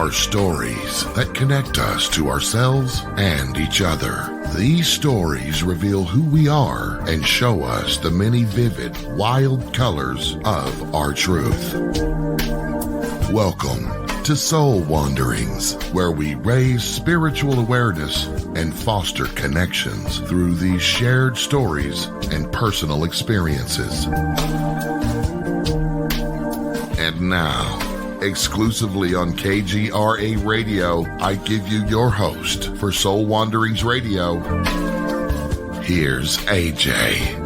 are stories that connect us to ourselves and each other. These stories reveal who we are and show us the many vivid, wild colors of our truth. Welcome to Soul Wanderings, where we raise spiritual awareness and foster connections through these shared stories and personal experiences. And now, exclusively on KGRA Radio, I give you your host for Soul Wanderings Radio. Here's AJ.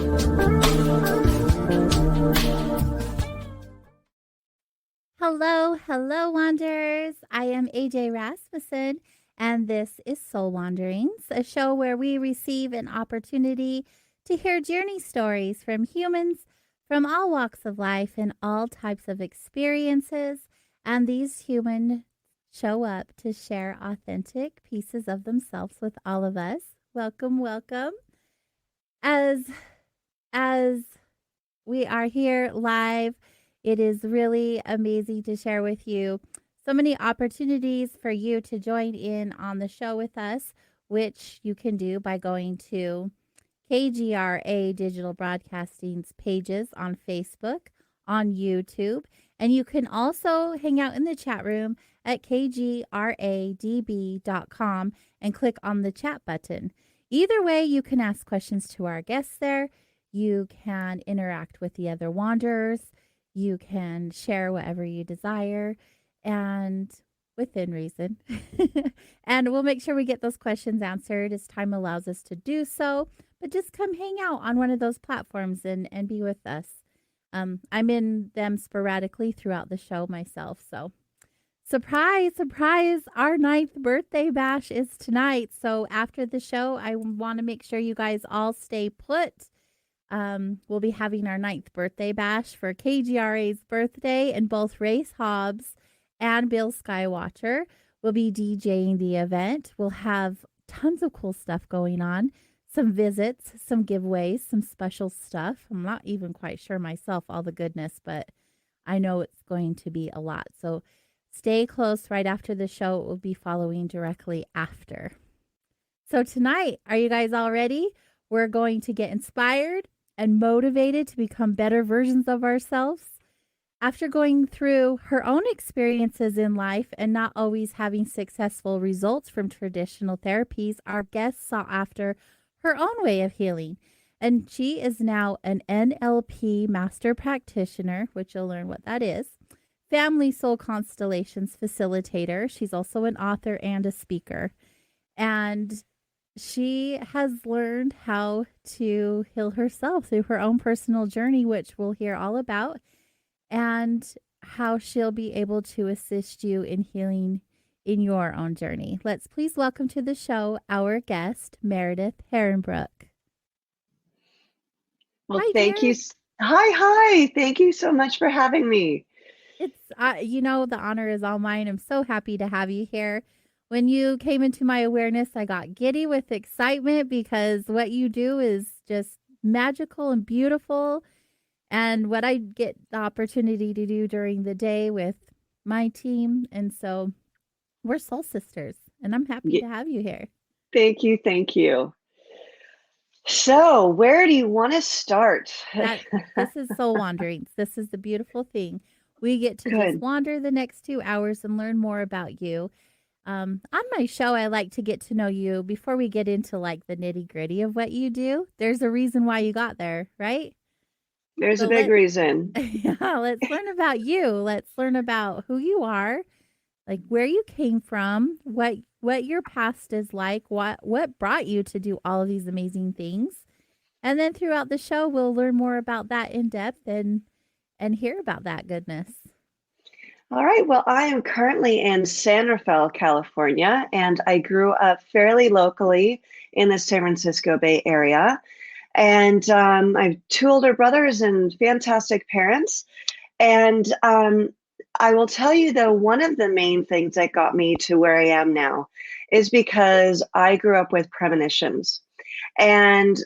Hello, Wanderers. I am AJ Rasmussen, and this is Soul Wanderings, a show where we receive an opportunity to hear journey stories from humans from all walks of life and all types of experiences. And these humans show up to share authentic pieces of themselves with all of us. Welcome, welcome. As we are here live, it is really amazing to share with you so many opportunities for you to join in on the show with us, which you can do by going to KGRA Digital Broadcasting's pages on Facebook, on YouTube, and you can also hang out in the chat room at kgradb.com and click on the chat button. Either way, you can ask questions to our guests there. You can interact with the other wanderers. You can share whatever you desire, and within reason. And we'll make sure we get those questions answered as time allows us to do so. But just come hang out on one of those platforms and be with us. I'm in them sporadically throughout the show myself. So surprise, our 9th birthday bash is tonight. So after the show, I want to make sure you guys all stay put. We'll be having our 9th birthday bash for KGRA's birthday, and both Race Hobbs and Bill Skywatcher will be DJing the event. We'll have tons of cool stuff going on, some visits, some giveaways, some special stuff. I'm not even quite sure myself all the goodness, but I know it's going to be a lot. So stay close. Right after the show, it will be following directly after. So tonight, are you guys all ready? We're going to get inspired and motivated to become better versions of ourselves. After going through her own experiences in life and not always having successful results from traditional therapies, our guest sought after her own way of healing. And she is now an NLP master practitioner, which you'll learn what that is, family soul constellations facilitator. She's also an author and a speaker. And she has learned how to heal herself through her own personal journey, which we'll hear all about, and how she'll be able to assist you in healing in your own journey. Let's please welcome to the show our guest, Meredith Herrenbruck. Well, thank you. Hi. Thank you so much for having me. It's, the honor is all mine. I'm so happy to have you here. When you came into my awareness, I got giddy with excitement because what you do is just magical and beautiful. And what I get the opportunity to do during the day with my team. And so we're soul sisters, and I'm happy to have you here. Thank you. So where do you want to start? This is Soul Wanderings. This is the beautiful thing. We get to just wander the next 2 hours and learn more about you. On my show, I like to get to know you before we get into like the nitty gritty of what you do. There's a reason why you got there, right? There's a big reason. Yeah, let's learn about you. Let's learn about who you are, like where you came from, what your past is like, what brought you to do all of these amazing things. And then throughout the show, we'll learn more about that in depth and hear about that goodness. All right. Well, I am currently in San Rafael, California, and I grew up fairly locally in the San Francisco Bay Area. And I have 2 older brothers and fantastic parents. And I will tell you, though, one of the main things that got me to where I am now is because I grew up with premonitions. And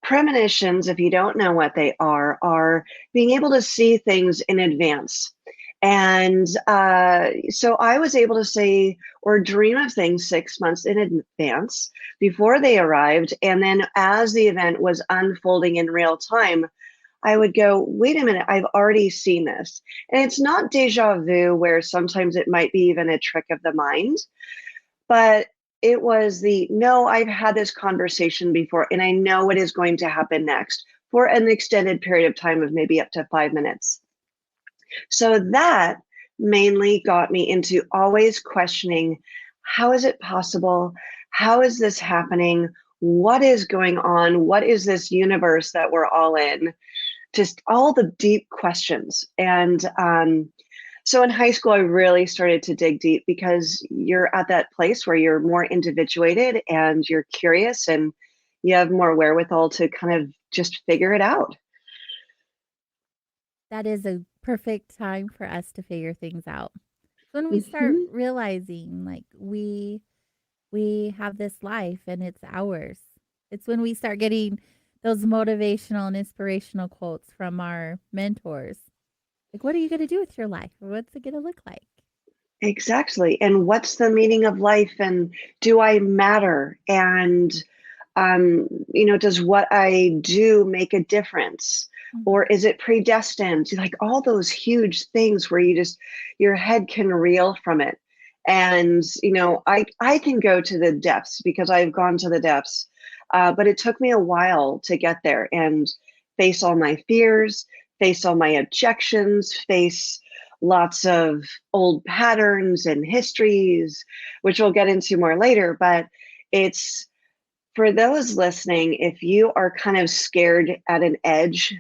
premonitions, if you don't know what they are being able to see things in advance. And so I was able to say or dream of things 6 months in advance before they arrived. And then as the event was unfolding in real time, I would go, wait a minute, I've already seen this. And it's not deja vu, where sometimes it might be even a trick of the mind, but it was no, I've had this conversation before and I know what is going to happen next for an extended period of time of maybe up to 5 minutes. So that mainly got me into always questioning, how is it possible? How is this happening? What is going on? What is this universe that we're all in? Just all the deep questions. And so in high school, I really started to dig deep, because you're at that place where you're more individuated and you're curious and you have more wherewithal to kind of just figure it out. That is a perfect time for us to figure things out. When we start Mhm. realizing like we have this life and it's ours. It's when we start getting those motivational and inspirational quotes from our mentors. Like, what are you going to do with your life? What's it going to look like? Exactly. And what's the meaning of life? And do I matter? And, does what I do make a difference? Mhm. Or is it predestined? Like all those huge things where your head can reel from it. And, I can go to the depths because I've gone to the depths. But it took me a while to get there and face all my fears, face all my objections, face lots of old patterns and histories, which we'll get into more later. But it's for those listening, if you are kind of scared at an edge,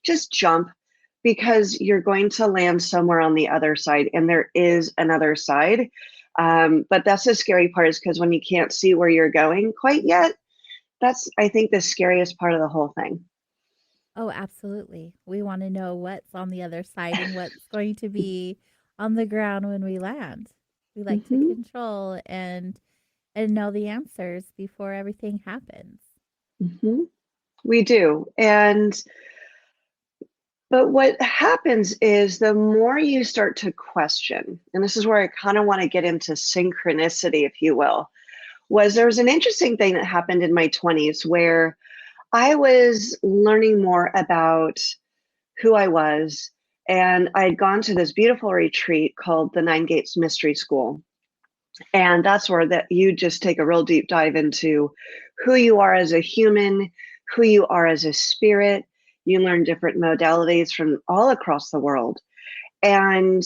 just jump, because you're going to land somewhere on the other side, and there is another side. But that's the scary part, is because when you can't see where you're going quite yet, that's, I think, the scariest part of the whole thing. Oh, absolutely. We want to know what's on the other side and what's going to be on the ground when we land. We like to Hmm. control and know the answers before everything happens. Hmm. We do. But what happens is the more you start to question, and this is where I kind of want to get into synchronicity, if you will, there was an interesting thing that happened in my 20s where I was learning more about who I was. And I'd gone to this beautiful retreat called the Nine Gates Mystery School. And that's where that you just take a real deep dive into who you are as a human, who you are as a spirit. You learn different modalities from all across the world. And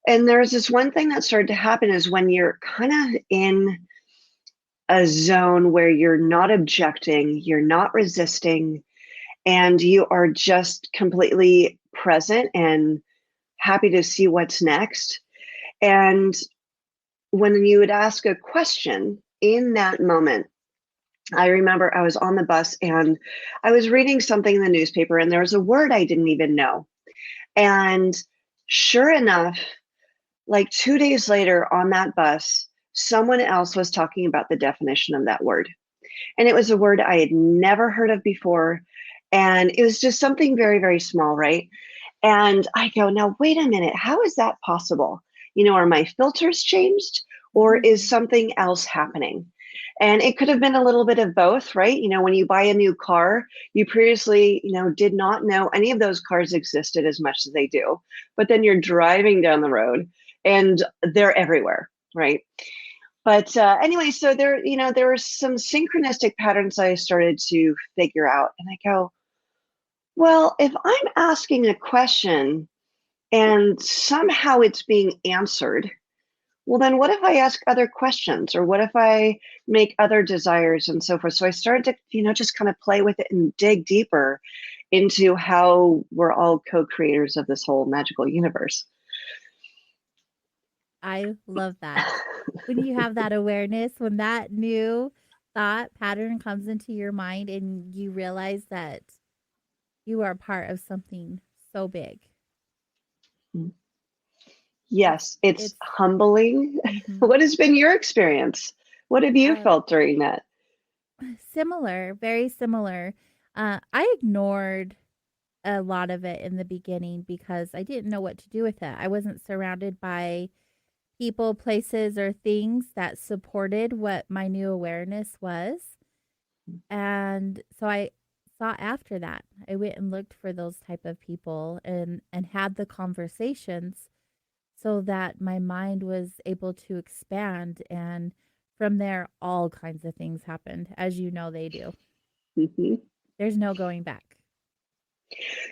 there's this one thing that started to happen, is when you're kind of in a zone where you're not objecting, you're not resisting, and you are just completely present and happy to see what's next. And when you would ask a question in that moment, I remember I was on the bus and I was reading something in the newspaper, and there was a word I didn't even know. And sure enough, like 2 days later on that bus, someone else was talking about the definition of that word. And it was a word I had never heard of before. And it was just something very, very small, right? And I go, now, wait a minute, how is that possible? Are my filters changed, or is Mhm. something else happening? And it could have been a little bit of both, right? When you buy a new car, you previously, did not know any of those cars existed as much as they do. But then you're driving down the road and they're everywhere, right? But anyway, so there were some synchronistic patterns I started to figure out. And I go, well, if I'm asking a question and somehow it's being answered, well, then what if I ask other questions, or what if I make other desires and so forth? So I started to, just kind of play with it and dig deeper into how we're all co-creators of this whole magical universe. I love that. When you have that awareness, when that new thought pattern comes into your mind and you realize that you are part of something so big. It's Yes, it's it's humbling. mhm. What has been your experience? What have you Um, felt during that? similar, very similar. I ignored a lot of it in the beginning because I didn't know what to do with it. I wasn't surrounded by people, places, or things that supported what my new awareness was. And so I sought after that. I went and looked for those type of people and had the conversations so that my mind was able to expand, and from there all kinds of things happened, as you know they do. Hmm. There's no going back.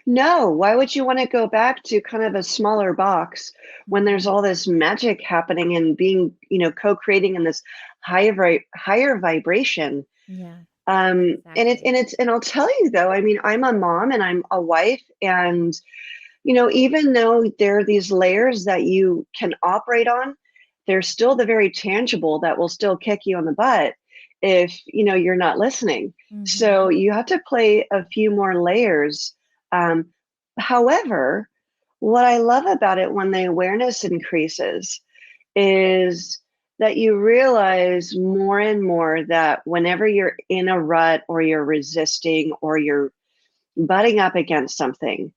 No, why would you want to go back to kind of a smaller box when there's all this magic happening and being, co-creating in this higher vibration? Yeah, And I'll tell you though, I mean, I'm a mom and I'm a wife, and even though there are these layers that you can operate on, there's still the very tangible that will still kick you in the butt if you're not listening. So you have to play a few more layers. Um, However, what I love about it when the awareness increases is that you realize more and more that whenever you're in a rut or you're resisting or you're butting up against something,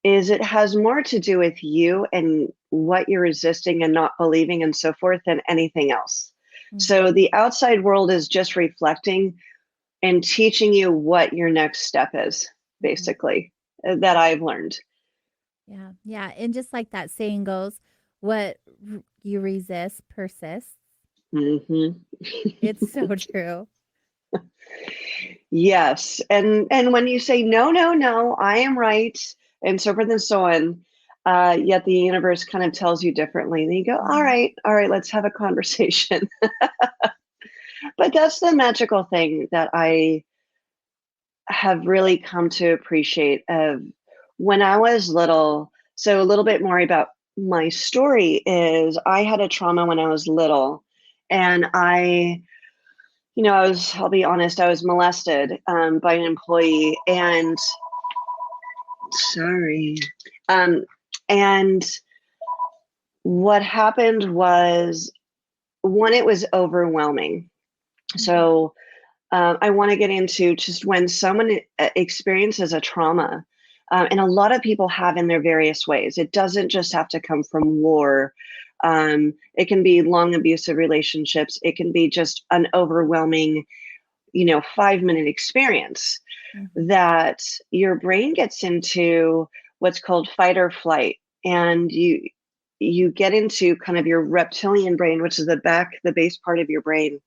is it has more to do with you and what you're resisting and not believing and so forth than anything else. So the outside world is just reflecting and teaching you what your next step is, basically, that I've learned. Yeah. Yeah. And just like that saying goes, what you resist persists. Hmm. It's so true. Yes. And when you say, no, no, no, I am right, and so forth and so on, yet the universe kind of tells you differently. And you go, all right, let's have a conversation. But that's the magical thing that I have really come to appreciate of when I was little. So a little bit more about my story is I had a trauma when I was little, and I'll be honest, I was molested by an employee, and sorry. And what happened was, one, it was overwhelming. So I want to get into just when someone experiences a trauma, and a lot of people have in their various ways. It doesn't just have to come from war. It can be long abusive relationships. It can be just an overwhelming, 5-minute experience that your brain gets into what's called fight or flight. And you get into kind of your reptilian brain, which is the base part of your brain.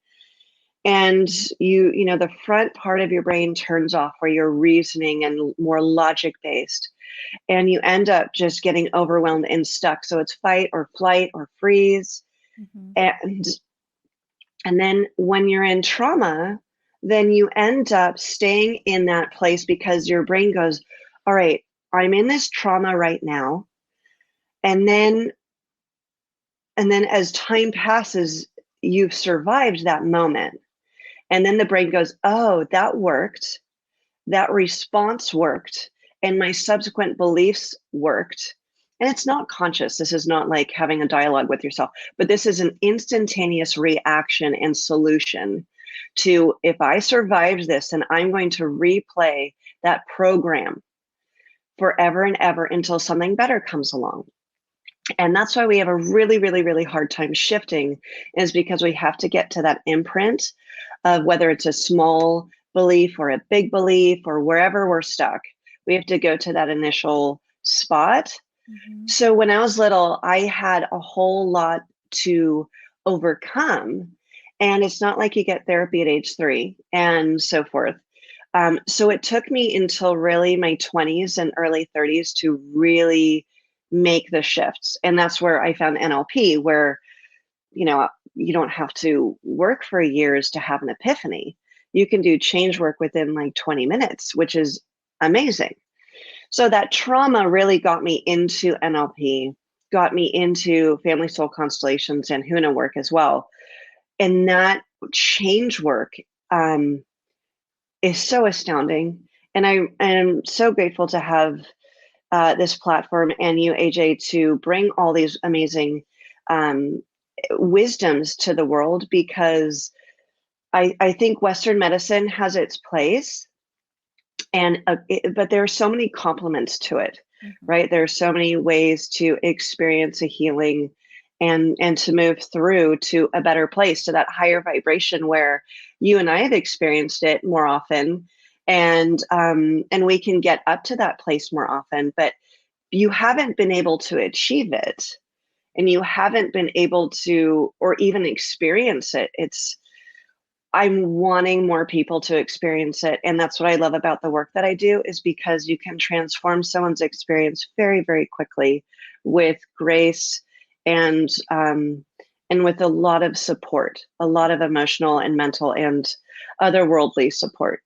And the front part of your brain turns off where you're reasoning and more logic based. And you end up just getting overwhelmed and stuck. So it's fight or flight or freeze. And then when you're in trauma, then you end up staying in that place because your brain goes, all right, I'm in this trauma right now. And then as time passes, you've survived that moment. And then the brain goes, oh, that worked. That response worked. And my subsequent beliefs worked. And it's not conscious. This is not like having a dialogue with yourself, but this is an instantaneous reaction and solution to, if I survived this, then I'm going to replay that program forever and ever until something better comes along. And that's why we have a really, really, really hard time shifting, is because we have to get to that imprint of whether it's a small belief or a big belief or wherever we're stuck. We have to go to that initial spot. So when I was little, I had a whole lot to overcome. And it's not like you get therapy at age 3 and so forth. So it took me until really my 20s and early 30s to really make the shifts. And that's where I found NLP, where, you don't have to work for years to have an epiphany. You can do change work within like 20 minutes, which is amazing. So that trauma really got me into NLP, got me into family soul constellations and Huna work as well. And that change work is so astounding. And I am so grateful to have this platform and you, AJ, to bring all these amazing wisdoms to the world, because I think Western medicine has its place. And but there are so many complements to it, Mm-hmm. right? There are so many ways to experience a healing and to move through to a better place, to that higher vibration where you and I have experienced it more often, and we can get up to that place more often. But you haven't been able to achieve it, and you haven't been able to or even experience it. I'm wanting more people to experience it. And that's what I love about the work that I do, is because you can transform someone's experience very, very quickly with grace and with a lot of support, a lot of emotional and mental and otherworldly support.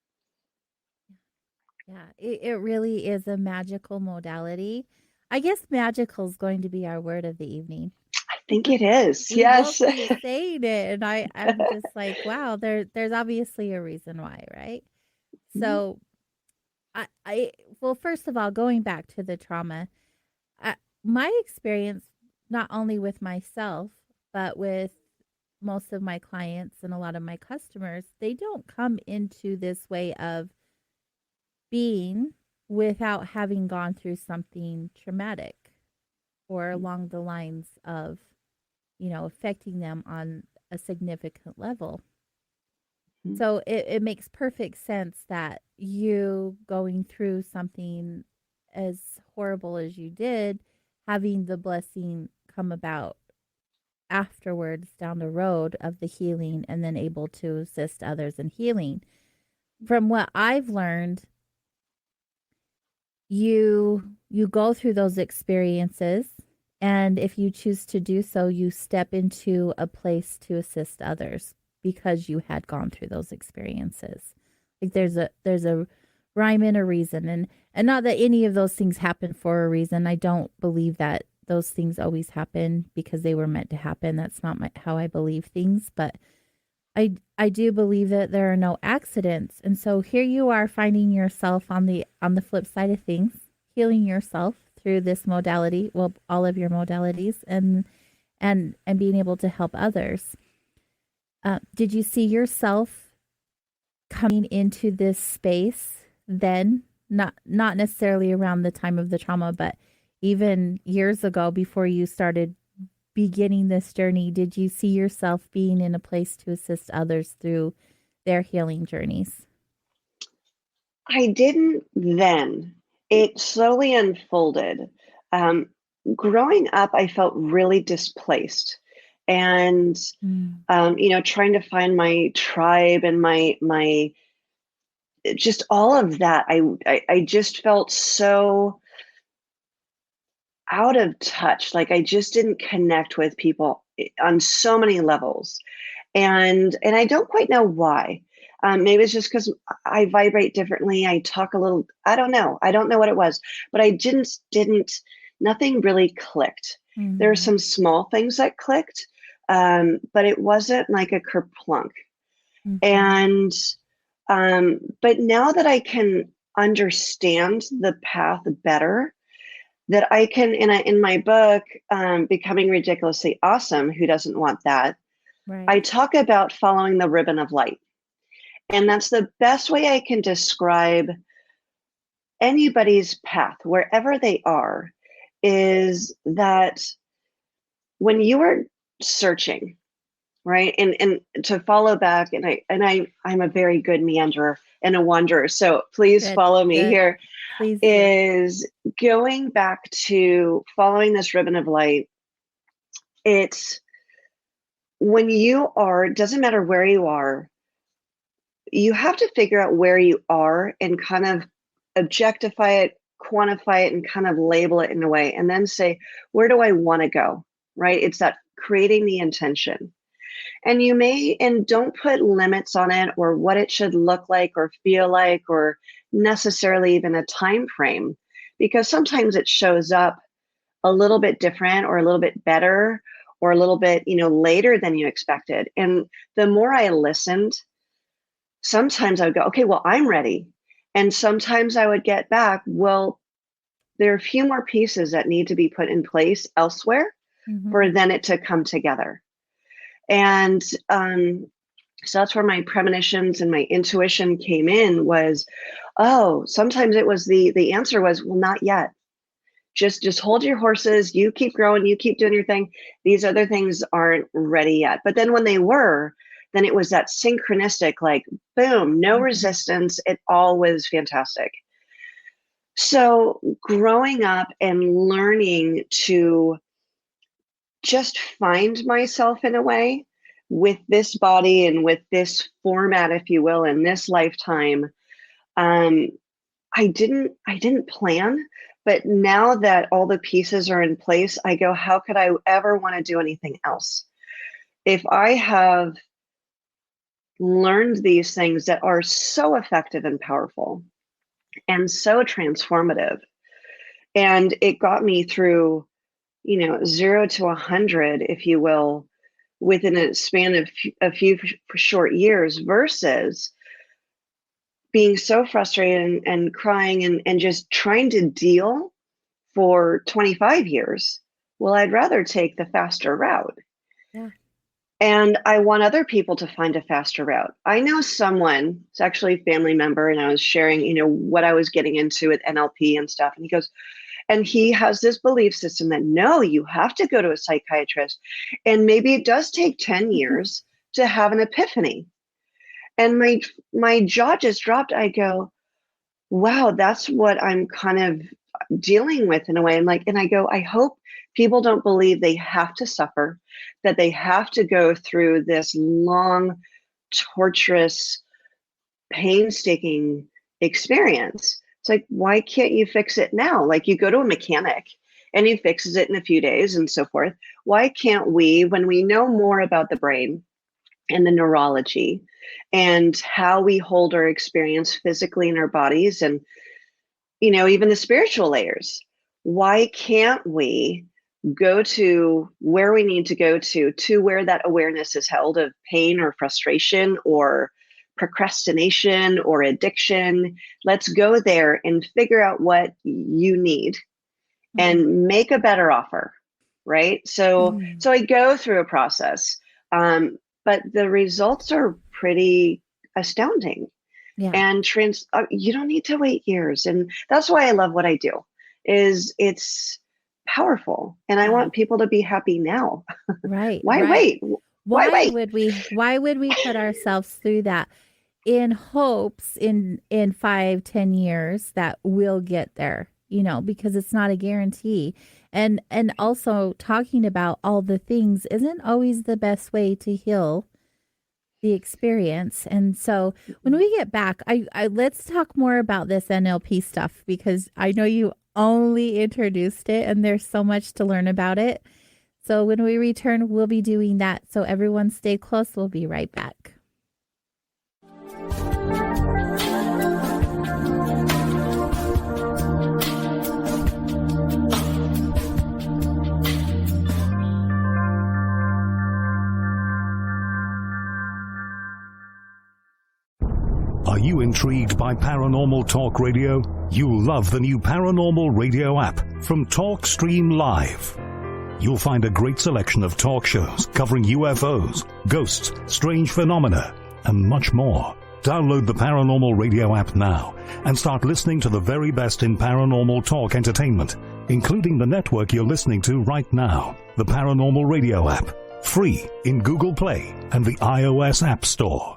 Yeah, it really is a magical modality. I guess magical is going to be our word of the evening. I think it is. We both Yes. keep saying it, and I'm just like, wow, there's obviously a reason why, right? So I well, first of all, going back to the trauma, I, my experience, not only with myself, but with most of my clients and a lot of my customers, they don't come into this way of being without having gone through something traumatic or along the lines of, affecting them on a significant level. So it makes perfect sense that you going through something as horrible as you did, having the blessing come about afterwards down the road of the healing and then able to assist others in healing. From what I've learned, you go through those experiences, and if you choose to do so, you step into a place to assist others because you had gone through those experiences. Like there's a rhyme and a reason, and not that any of those things happen for a reason. I don't believe that those things always happen because they were meant to happen. That's not how I believe things, but I do believe that there are no accidents. And so here you are finding yourself on the flip side of things, healing yourself through this modality, well, all of your modalities, and being able to help others. Did you see yourself coming into this space then? Not necessarily around the time of the trauma, but even years ago before you started beginning this journey, did you see yourself being in a place to assist others through their healing journeys? I didn't then. It slowly unfolded. Um, Growing up, I felt really displaced, and trying to find my tribe and my just all of that. I just felt so out of touch. Like I just didn't connect with people on so many levels, and I don't quite know why. Maybe it's just because I vibrate differently. I talk a little. I don't know. I don't know what it was, but I didn't. Nothing really clicked. There are Mm-hmm. some small things that clicked, but it wasn't like a kerplunk. Mm-hmm. And but now that I can understand the path better, that I can in my book, Becoming Ridiculously Awesome, who doesn't want that? I Right. talk about following the ribbon of light. And that's the best way I can describe anybody's path, wherever they are, is that when you are searching, right? And to follow back, I'm a very good meanderer and a wanderer. So please Good. follow me Good. here, Please do. is going back to following this ribbon of light. It's when you are, doesn't matter where you are, you have to figure out where you are and kind of objectify it, quantify it, and kind of label it in a way, and then say, where do I want to go? Right? It's that creating the intention. And and don't put limits on it or what it should look like or feel like or necessarily even a time frame, because sometimes it shows up a little bit different or a little bit better or a little bit, later than you expected. And the more I listened, sometimes I would go, okay, well, I'm ready. And sometimes I would get back, well, there are a few more pieces that need to be put in place elsewhere Mm-hmm. for then it to come together. And So that's where my premonitions and my intuition came in was, oh, sometimes it was the answer was, well, not yet. Just hold your horses. You keep growing. You keep doing your thing. These other things aren't ready yet. But then when they were, then it was that synchronistic, like, boom, no resistance. It all was fantastic. So growing up and learning to just find myself in a way with this body and with this format, if you will, in this lifetime, I didn't plan, but now that all the pieces are in place, I go, how could I ever want to do anything else? If I have learned these things that are so effective and powerful and so transformative, and it got me through, 0 to 100, if you will, within a span of a few short years, versus being so frustrated and crying and just trying to deal for 25 years. Well, I'd rather take the faster route. Yeah. And I want other people to find a faster route. I know someone, it's actually a family member, and I was sharing, what I was getting into with NLP and stuff. And he goes, and he has this belief system that, no, you have to go to a psychiatrist. And maybe it does take 10 years to have an epiphany. And my jaw just dropped. I go, wow, that's what I'm kind of dealing with in a way. And I go, I hope people don't believe they have to suffer, that they have to go through this long, torturous, painstaking experience. It's like, why can't you fix it now? Like, you go to a mechanic and he fixes it in a few days and so forth. Why can't we, when we know more about the brain and the neurology and how we hold our experience physically in our bodies and, even the spiritual layers, why can't we go to where we need to go to where that awareness is held of pain or frustration or procrastination or addiction? Let's go there and figure out what you need and make a better offer, right? So I go through a process, but the results are pretty astounding. Yeah. And you don't need to wait years. And that's why I love what I do, is it's powerful. And I want people to be happy now. Right. Why right. wait? Why wait? Why would we put ourselves through that in hopes in 5-10 years that we'll get there, because it's not a guarantee. And also talking about all the things isn't always the best way to heal the experience. And so when we get back, I let's talk more about this NLP stuff, because I know you only introduced it and there's so much to learn about it. So when we return, we'll be doing that. So everyone stay close. We'll be right back. Are you intrigued by Paranormal Talk Radio? You'll love the new Paranormal Radio app from TalkStream Live. You'll find a great selection of talk shows covering UFOs, ghosts, strange phenomena, and much more. Download the Paranormal Radio app now and start listening to the very best in paranormal talk entertainment, including the network you're listening to right now, the Paranormal Radio app, free in Google Play and the iOS App Store.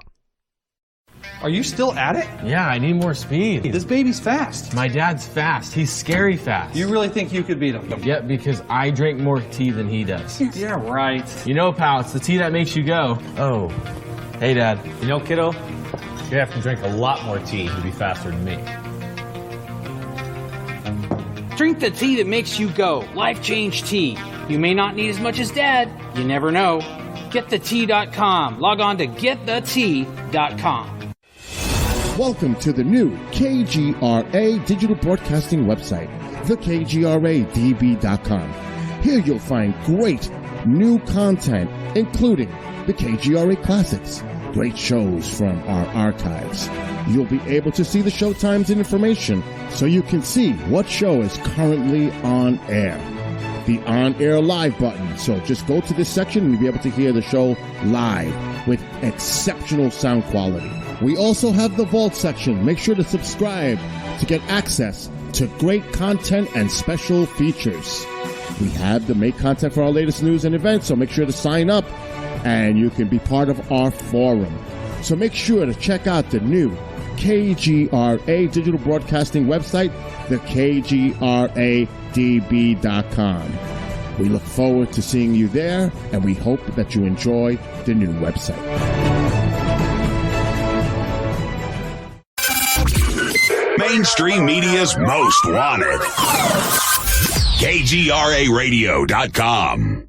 Are you still at it? Yeah, I need more speed. This baby's fast. My dad's fast. He's scary fast. You really think you could beat him? Yeah, because I drink more tea than he does. Yeah, right. Pal, it's the tea that makes you go. Oh. Hey, Dad. Kiddo, you have to drink a lot more tea to be faster than me. Drink the tea that makes you go. Life Change Tea. You may not need as much as Dad. You never know. GetTheTea.com. Log on to GetTheTea.com. Welcome to the new KGRA digital broadcasting website, thekgradb.com. Here you'll find great new content, including the KGRA Classics, great shows from our archives. You'll be able to see the show times and information so you can see what show is currently on air. The on-air live button. So just go to this section and you'll be able to hear the show live. with exceptional sound quality. We also have the Vault section. Make sure to subscribe to get access to great content and special features. We have the make content for our latest news and events, so make sure to sign up and you can be part of our forum. So make sure to check out the new KGRA digital broadcasting website, the KGRADB.com. We look forward to seeing you there, and we hope that you enjoy the new website. Mainstream media's most wanted. KGRARadio.com.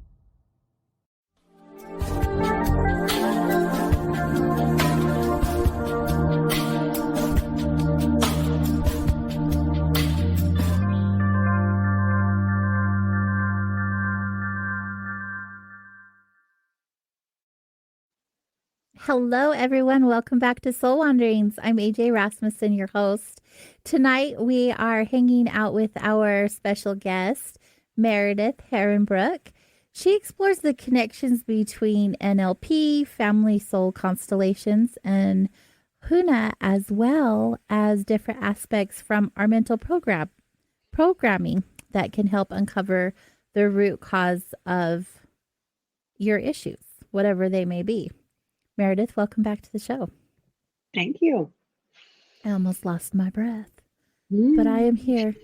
Hello, everyone. Welcome back to Soul Wanderings. I'm AJ Rasmussen, your host. Tonight, we are hanging out with our special guest, Meredith Herrenbruck. She explores the connections between NLP, family soul constellations, and Huna, as well as different aspects from our mental programming that can help uncover the root cause of your issues, whatever they may be. Meredith, welcome back to the show. Thank you. I almost lost my breath, but I am here.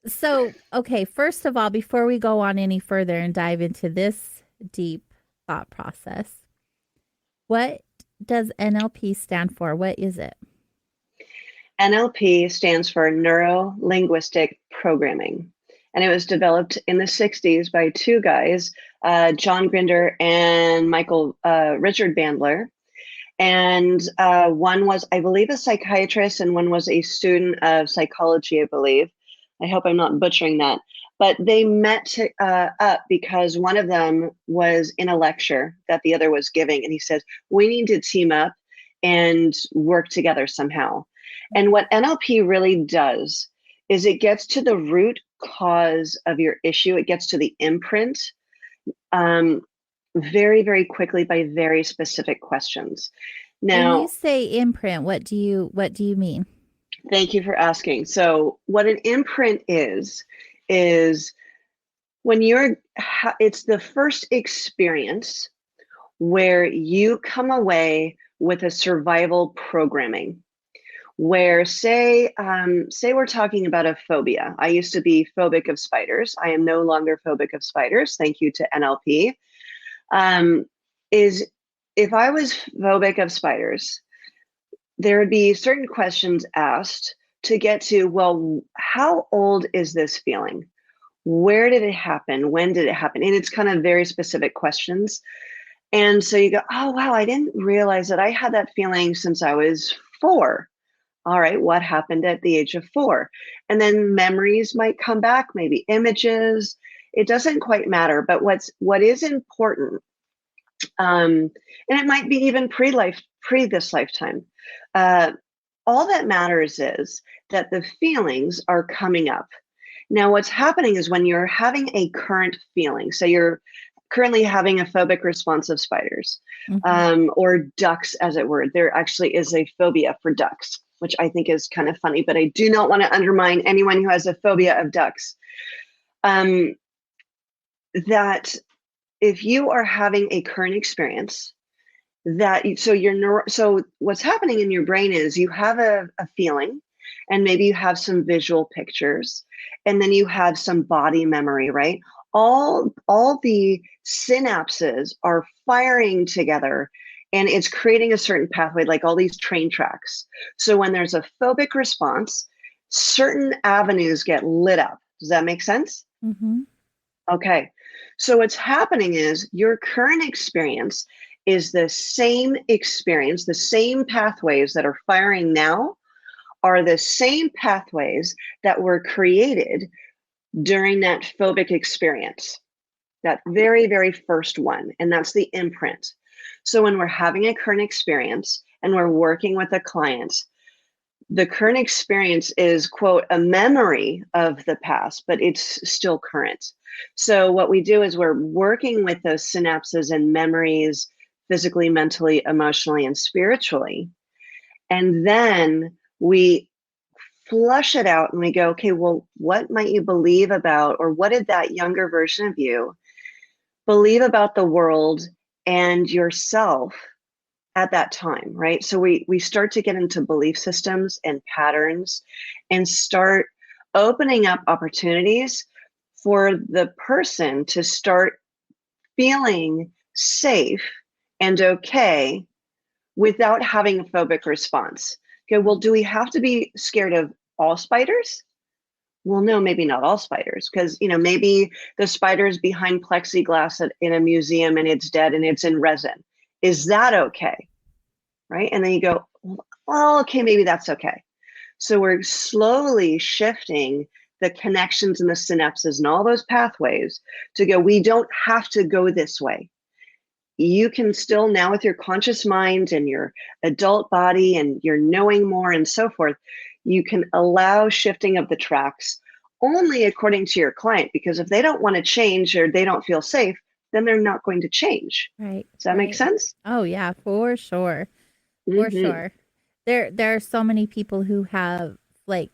So, okay, first of all, before we go on any further and dive into this deep thought process, what does NLP stand for? What is it? NLP stands for Neuro-Linguistic Programming. And it was developed in the 60s by two guys, John Grinder and Richard Bandler. And one was, I believe, a psychiatrist, and one was a student of psychology, I believe. I hope I'm not butchering that. But they met up because one of them was in a lecture that the other was giving. And he said, we need to team up and work together somehow. And what NLP really does is it gets to the root cause of your issue. It gets to the imprint very, very quickly by very specific questions. Now, when you say imprint, what do you mean? Thank you for asking. So what an imprint is when it's the first experience where you come away with a survival programming. Where say we're talking about a phobia. I used to be phobic of spiders. I am no longer phobic of spiders. Thank you to NLP. Is if I was phobic of spiders, there would be certain questions asked to get to, well, how old is this feeling? Where did it happen? When did it happen? And it's kind of very specific questions. And so you go, oh, wow, I didn't realize that I had that feeling since I was 4. All right, what happened at the age of 4? And then memories might come back, maybe images. It doesn't quite matter. But what is important, and it might be even pre this lifetime, all that matters is that the feelings are coming up. Now, what's happening is when you're having a current feeling, so you're currently having a phobic response of spiders, or ducks, as it were. There actually is a phobia for ducks, which I think is kind of funny, but I do not want to undermine anyone who has a phobia of ducks. That if you are having a current experience, so what's happening in your brain is you have a feeling, and maybe you have some visual pictures, and then you have some body memory, right? All the synapses are firing together, and it's creating a certain pathway, like all these train tracks. So when there's a phobic response, certain avenues get lit up. Does that make sense? Mm-hmm. Okay. So what's happening is your current experience is the same experience, the same pathways that are firing now are the same pathways that were created during that phobic experience, that very, very first one, and that's the imprint. So when we're having a current experience and we're working with a client, the current experience is, quote, a memory of the past, but it's still current. So what we do is we're working with those synapses and memories physically, mentally, emotionally, and spiritually. And then we flush it out and we go, okay, well, what might you believe about, or what did that younger version of you believe about the world and yourself at that time, right? So we start to get into belief systems and patterns and start opening up opportunities for the person to start feeling safe and okay without having a phobic response. Okay, well, do we have to be scared of all spiders? Well, no, maybe not all spiders, because maybe the spider is behind plexiglass in a museum and it's dead and it's in resin. Is that okay? Right? And then you go, well, okay, maybe that's okay. So we're slowly shifting the connections and the synapses and all those pathways to go, we don't have to go this way. You can still now, with your conscious mind and your adult body and your knowing more and so forth, you can allow shifting of the tracks only according to your client, because if they don't want to change or they don't feel safe, then they're not going to change. Right. Does that make sense? Oh yeah, for sure. For sure. There are so many people who have, like,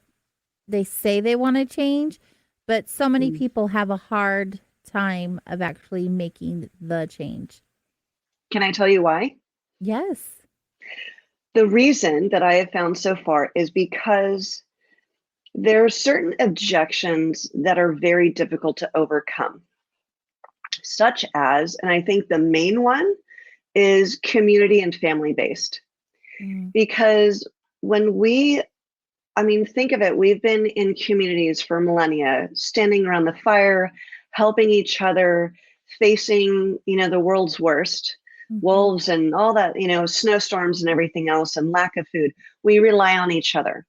they say they want to change, but so many people have a hard time of actually making the change. Can I tell you why? Yes. The reason that I have found so far is because there are certain objections that are very difficult to overcome, such as, and I think the main one is community and family based. Because when think of it, we've been in communities for millennia, standing around the fire, helping each other, facing, the world's worst, wolves and all that, snowstorms and everything else, and lack of food. We rely on each other.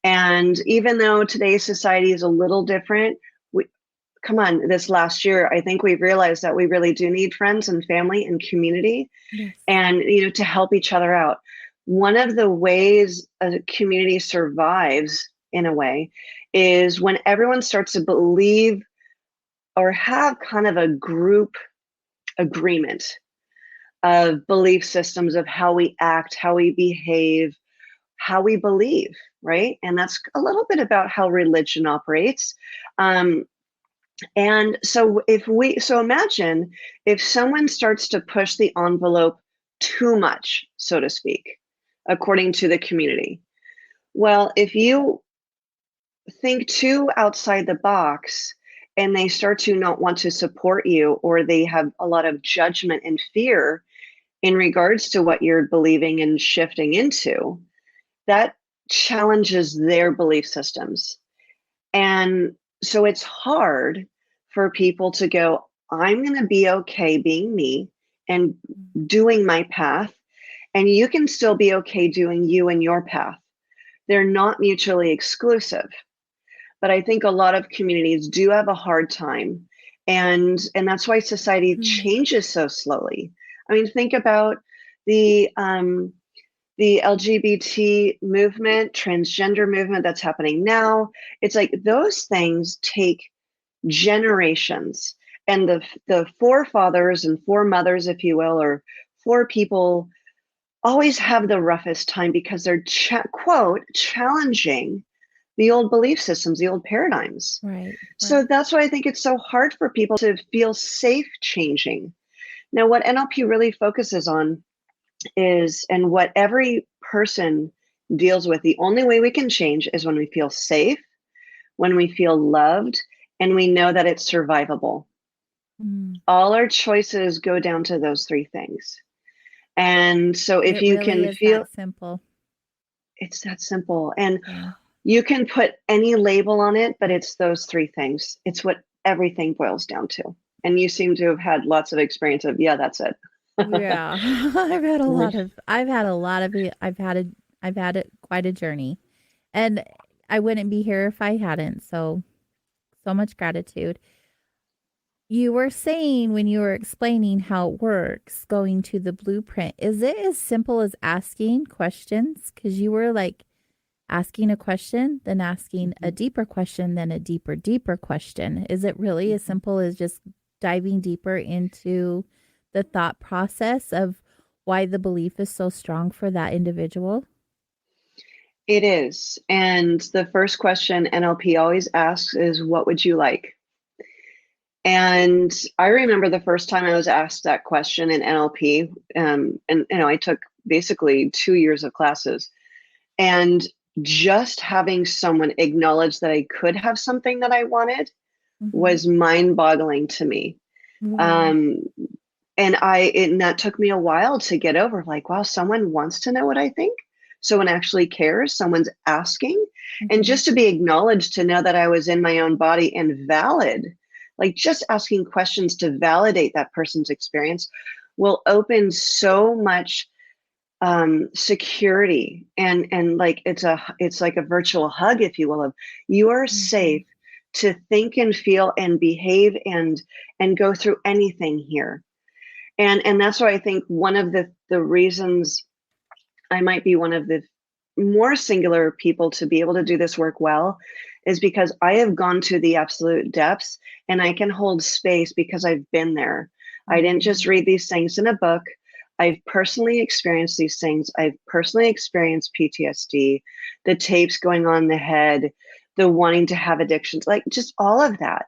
And even though today's society is a little different, this last year, I think we've realized that we really do need friends and family and community, and, to help each other out. One of the ways a community survives, in a way, is when everyone starts to believe or have kind of a group agreement of belief systems of how we act, how we behave, how we believe, right? And that's a little bit about how religion operates. And so imagine if someone starts to push the envelope too much, so to speak, according to the community. Well, if you think too outside the box and they start to not want to support you, or they have a lot of judgment and fear in regards to what you're believing and shifting into, that challenges their belief systems. And so it's hard for people to go, I'm going to be okay being me and doing my path. And you can still be okay doing you and your path. They're not mutually exclusive. But I think a lot of communities do have a hard time. And that's why society changes so slowly. I mean, think about the LGBT movement, transgender movement that's happening now. It's like those things take generations. And the forefathers and foremothers, if you will, or fore people, always have the roughest time because they're, quote, challenging the old belief systems, the old paradigms. Right. So that's why I think it's so hard for people to feel safe changing. Now, what NLP really focuses on is, and what every person deals with, the only way we can change is when we feel safe, when we feel loved, and we know that it's survivable. All our choices go down to those three things. And so if you can feel that simple, it's that simple. And you can put any label on it, but it's those three things. It's what everything boils down to. And you seem to have had lots of experience of, that's it. Yeah. I've had quite a journey, and I wouldn't be here if I hadn't. So much gratitude. You were saying when you were explaining how it works, going to the blueprint, is it as simple as asking questions? Because you were like asking a question, then asking a deeper question, then a deeper question? Is it really as simple as just diving deeper into the thought process of why the belief is so strong for that individual? It is. And the first question NLP always asks is, what would you like? And I remember the first time I was asked that question in NLP, and I took basically 2 years of classes, and just having someone acknowledge that I could have something that I wanted was mind-boggling to me. And that took me a while to get over, like, wow, someone wants to know what I think. Someone actually cares. Someone's asking. And just to be acknowledged, to know that I was in my own body and valid, like just asking questions to validate that person's experience will open so much security. And like, it's like a virtual hug, if you will, of you are safe to think and feel and behave and go through anything here. And that's why I think one of the reasons I might be one of the more singular people to be able to do this work well is because I have gone to the absolute depths, and I can hold space because I've been there. I didn't just read these things in a book. I've personally experienced these things. I've personally experienced PTSD, the tapes going on in the head, the wanting to have addictions, like just all of that.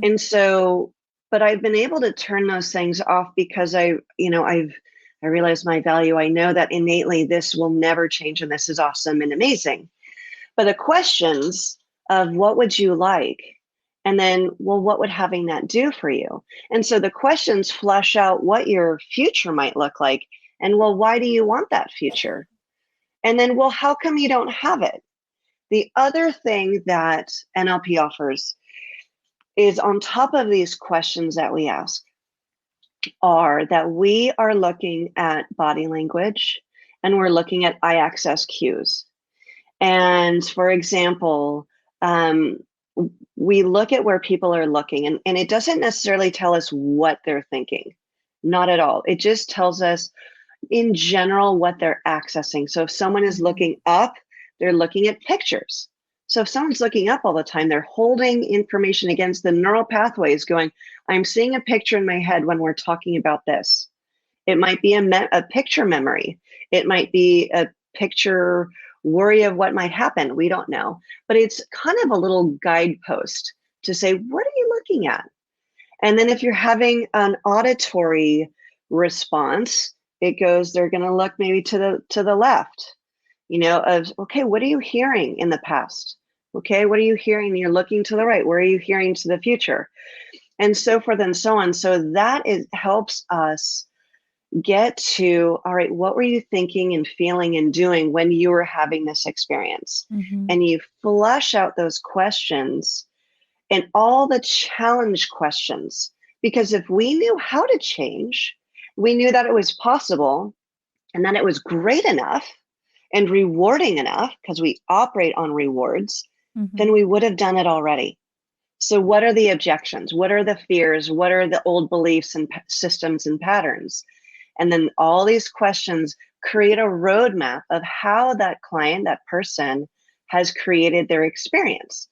And so, but I've been able to turn those things off because I realize my value. I know that innately this will never change, and this is awesome and amazing. But the questions of what would you like? And then, well, what would having that do for you? And so the questions flush out what your future might look like. And well, why do you want that future? And then, well, how come you don't have it? The other thing that NLP offers is, on top of these questions that we ask, are that we are looking at body language, and we're looking at eye access cues. And for example, we look at where people are looking, and it doesn't necessarily tell us what they're thinking. Not at all. It just tells us in general what they're accessing. So if someone is looking up, they're looking at pictures. So if someone's looking up all the time, they're holding information against the neural pathways going, I'm seeing a picture in my head when we're talking about this. It might be a picture memory. It might be a picture worry of what might happen. We don't know. But it's kind of a little guidepost to say, what are you looking at? And then if you're having an auditory response, it goes, they're going to look maybe to the left, of, okay, what are you hearing in the past? Okay, what are you hearing? You're looking to the right. Where are you hearing to the future? And so forth and so on. So that helps us get to, all right, what were you thinking and feeling and doing when you were having this experience? And you flush out those questions and all the challenge questions. Because if we knew how to change, we knew that it was possible and that it was great enough and rewarding enough, because we operate on rewards, then we would have done it already. So what are the objections? What are the fears? What are the old beliefs and systems and patterns? And then all these questions create a roadmap of how that client, that person, has created their experience.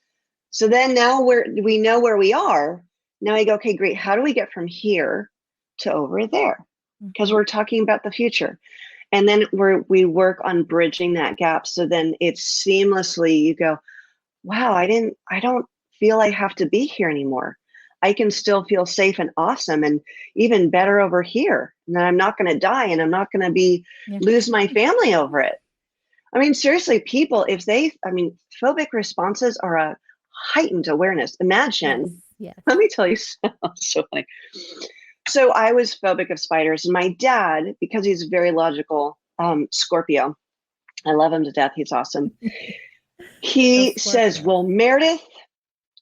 So then now we know where we are. Now I go, okay, great. How do we get from here to over there? Because we're talking about the future. And then we work on bridging that gap. So then it's seamlessly, you go, wow, I don't feel I have to be here anymore. I can still feel safe and awesome and even better over here. And then I'm not going to die, and I'm not going to lose my family over it. I mean, seriously, people, phobic responses are a heightened awareness. Imagine, let me tell you so funny. So I was phobic of spiders, and my dad, because he's very logical, Scorpio, I love him to death. He's awesome. He says, well, Meredith,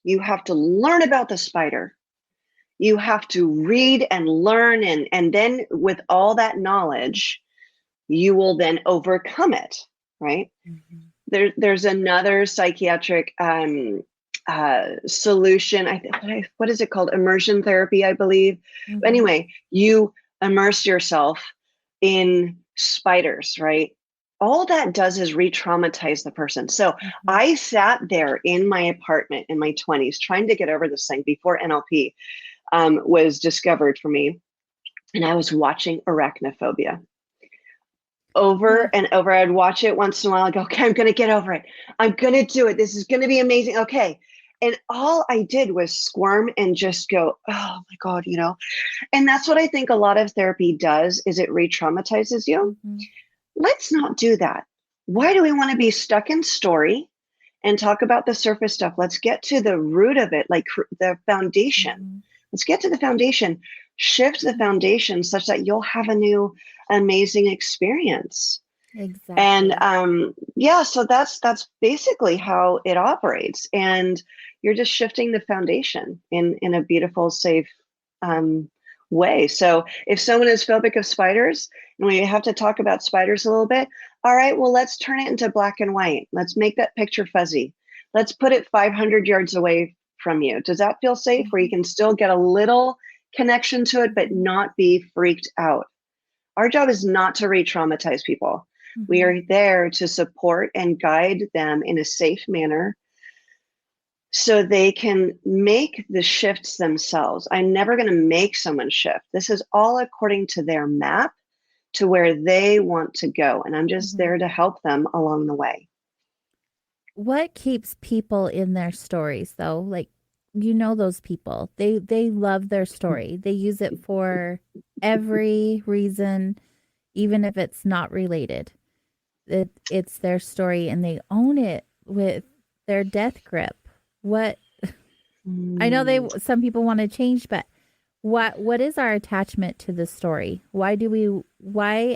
you have to learn about the spider. You have to read and learn. And then with all that knowledge, you will then overcome it, right? There's another psychiatric solution. What is it called? Immersion therapy, I believe. Anyway, you immerse yourself in spiders, right? all that does is re-traumatize the person. So I sat there in my apartment in my 20s trying to get over this thing before NLP was discovered for me. And I was watching arachnophobia over and over. I'd watch it once in a while. I go, okay, I'm going to get over it. I'm going to do it. This is going to be amazing. Okay. And all I did was squirm and just go, oh my God, you know? And that's what I think a lot of therapy does, is it re-traumatizes you. Let's not do that. Why do we want to be stuck in story and talk about the surface stuff? Let's get to the root of it, like the foundation. Let's get to the foundation, shift the foundation such that you'll have a new amazing experience. Exactly. And so that's basically how it operates. And you're just shifting the foundation in a beautiful, safe way. So if someone is phobic of spiders, and we have to talk about spiders a little bit, all right, well, let's turn it into black and white. Let's make that picture fuzzy. Let's put it 500 yards away from you. Does that feel safe, where you can still get a little connection to it, but not be freaked out? Our job is not to re-traumatize people. We are there to support and guide them in a safe manner so they can make the shifts themselves. I'm never going to make someone shift. This is all according to their map to where they want to go. And I'm just there to help them along the way. What keeps people in their stories, though? Like, you know, those people, they love their story. They use it for every reason, even if it's not related. It's their story, and they own it with their death grip. What I know, some people want to change, but what is our attachment to the story? Why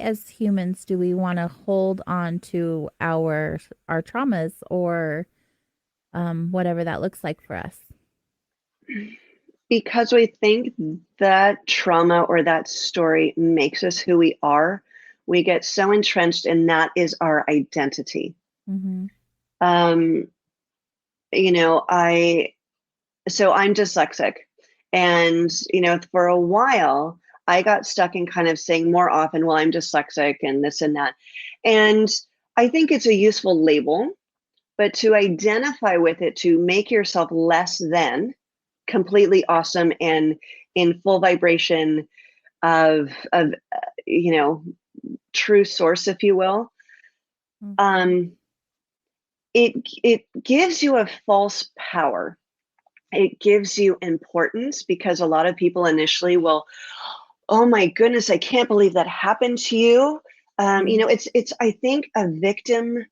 as humans do we want to hold on to our traumas, or whatever that looks like for us? Because we think that trauma or that story makes us who we are. We get so entrenched, and that is our identity. You know, so I'm dyslexic, and, you know, for a while I got stuck in kind of saying more often, well, I'm dyslexic and this and that. And I think it's a useful label, but to identify with it, to make yourself less than completely awesome and in full vibration of you know, true source, if you will, it gives you a false power. It gives you importance, because a lot of people initially will, oh my goodness, I can't believe that happened to you. You know, it's I think a victim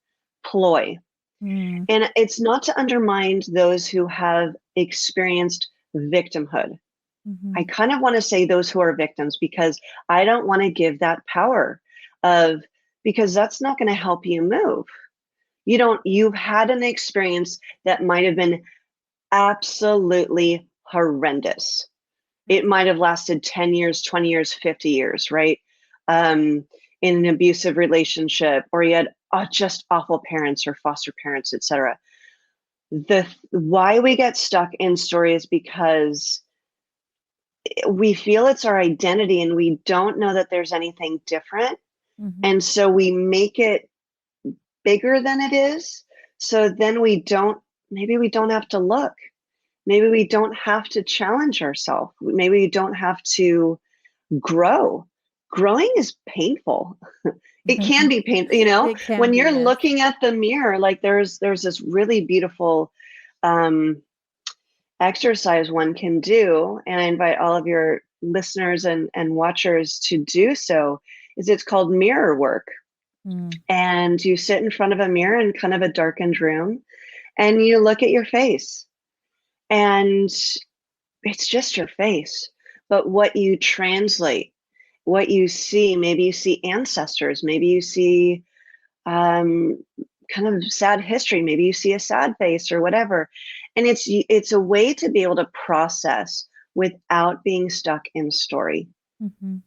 ploy. And it's not to undermine those who have experienced victimhood. I kind of want to say those who are victims, because I don't want to give that power because that's not going to help you move. You've had an experience that might have been absolutely horrendous. It might have lasted 10 years, 20 years, 50 years, right? In an abusive relationship, or you had just awful parents or foster parents, etc. Why we get stuck in story is because we feel it's our identity, and we don't know that there's anything different. And so we make it bigger than it is. So then maybe we don't have to look. Maybe we don't have to challenge ourselves. Maybe we don't have to grow. Growing is painful. It can be painful, you know, when you're looking at the mirror. Like there's this really beautiful exercise one can do, and I invite all of your listeners and watchers to do so. It's called mirror work. And you sit in front of a mirror in kind of a darkened room, and you look at your face, and it's just your face. But what you translate, what you see, maybe you see ancestors, maybe you see kind of sad history, maybe you see a sad face or whatever. And it's a way to be able to process without being stuck in story,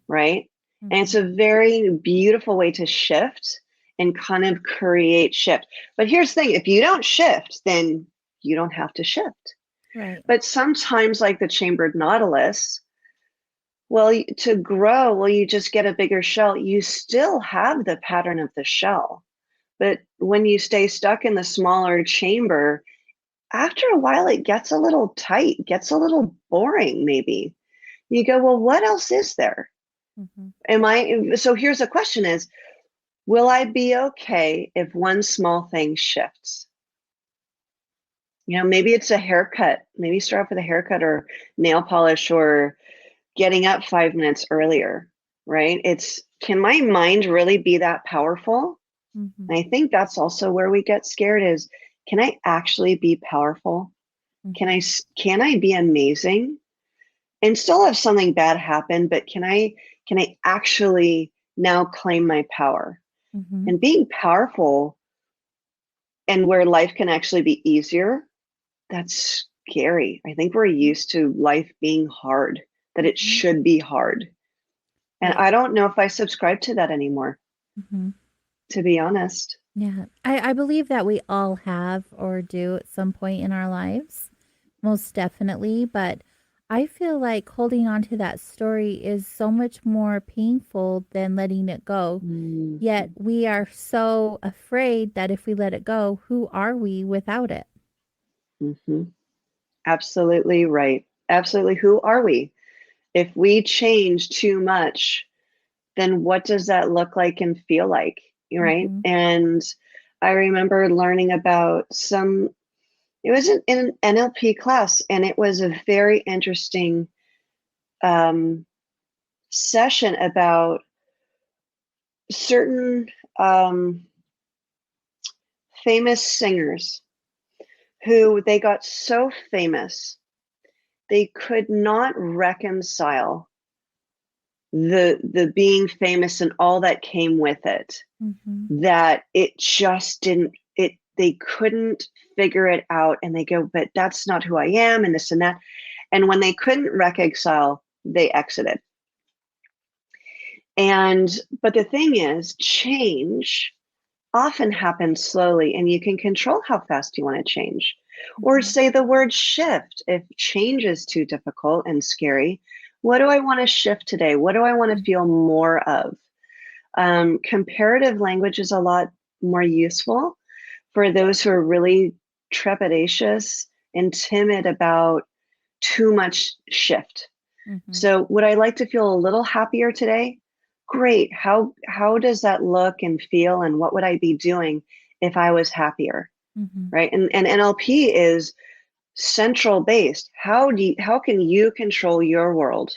right? And it's a very beautiful way to shift and kind of create shift. But here's the thing, if you don't shift, then you don't have to shift. Right. But sometimes, like the chambered nautilus, well, to grow, you just get a bigger shell. You still have the pattern of the shell. But when you stay stuck in the smaller chamber, after a while, it gets a little tight, gets a little boring, maybe. You go, well, what else is there? So here's the question is, will I be okay if one small thing shifts? Maybe it's a haircut. Maybe start off with a haircut or nail polish or getting up 5 minutes earlier, right? Can my mind really be that powerful? And I think that's also where we get scared is, can I actually be powerful? Can I be amazing and still have something bad happen, but can I actually now claim my power? And being powerful and where life can actually be easier, that's scary. I think we're used to life being hard, that it should be hard. And I don't know if I subscribe to that anymore, to be honest. Yeah, I believe that we all have or do at some point in our lives, most definitely. But I feel like holding on to that story is so much more painful than letting it go. Yet we are so afraid that if we let it go, who are we without it? Absolutely right. Absolutely. Who are we? If we change too much, then what does that look like and feel like? Right. And I remember learning about it was in an NLP class, and it was a very interesting session about certain famous singers who they got so famous, they could not reconcile the being famous and all that came with it, that it just they couldn't figure it out. And they go, but that's not who I am, and this and that. And when they couldn't reconcile, they exited. But the thing is, change often happens slowly, and you can control how fast you want to change. Or say the word shift. If change is too difficult and scary, what do I want to shift today? What do I want to feel more of? Comparative language is a lot more useful for those who are really trepidatious and timid about too much shift. So would I like to feel a little happier today? Great. How does that look and feel, and what would I be doing if I was happier? Right. And NLP is central based. How can you control your world?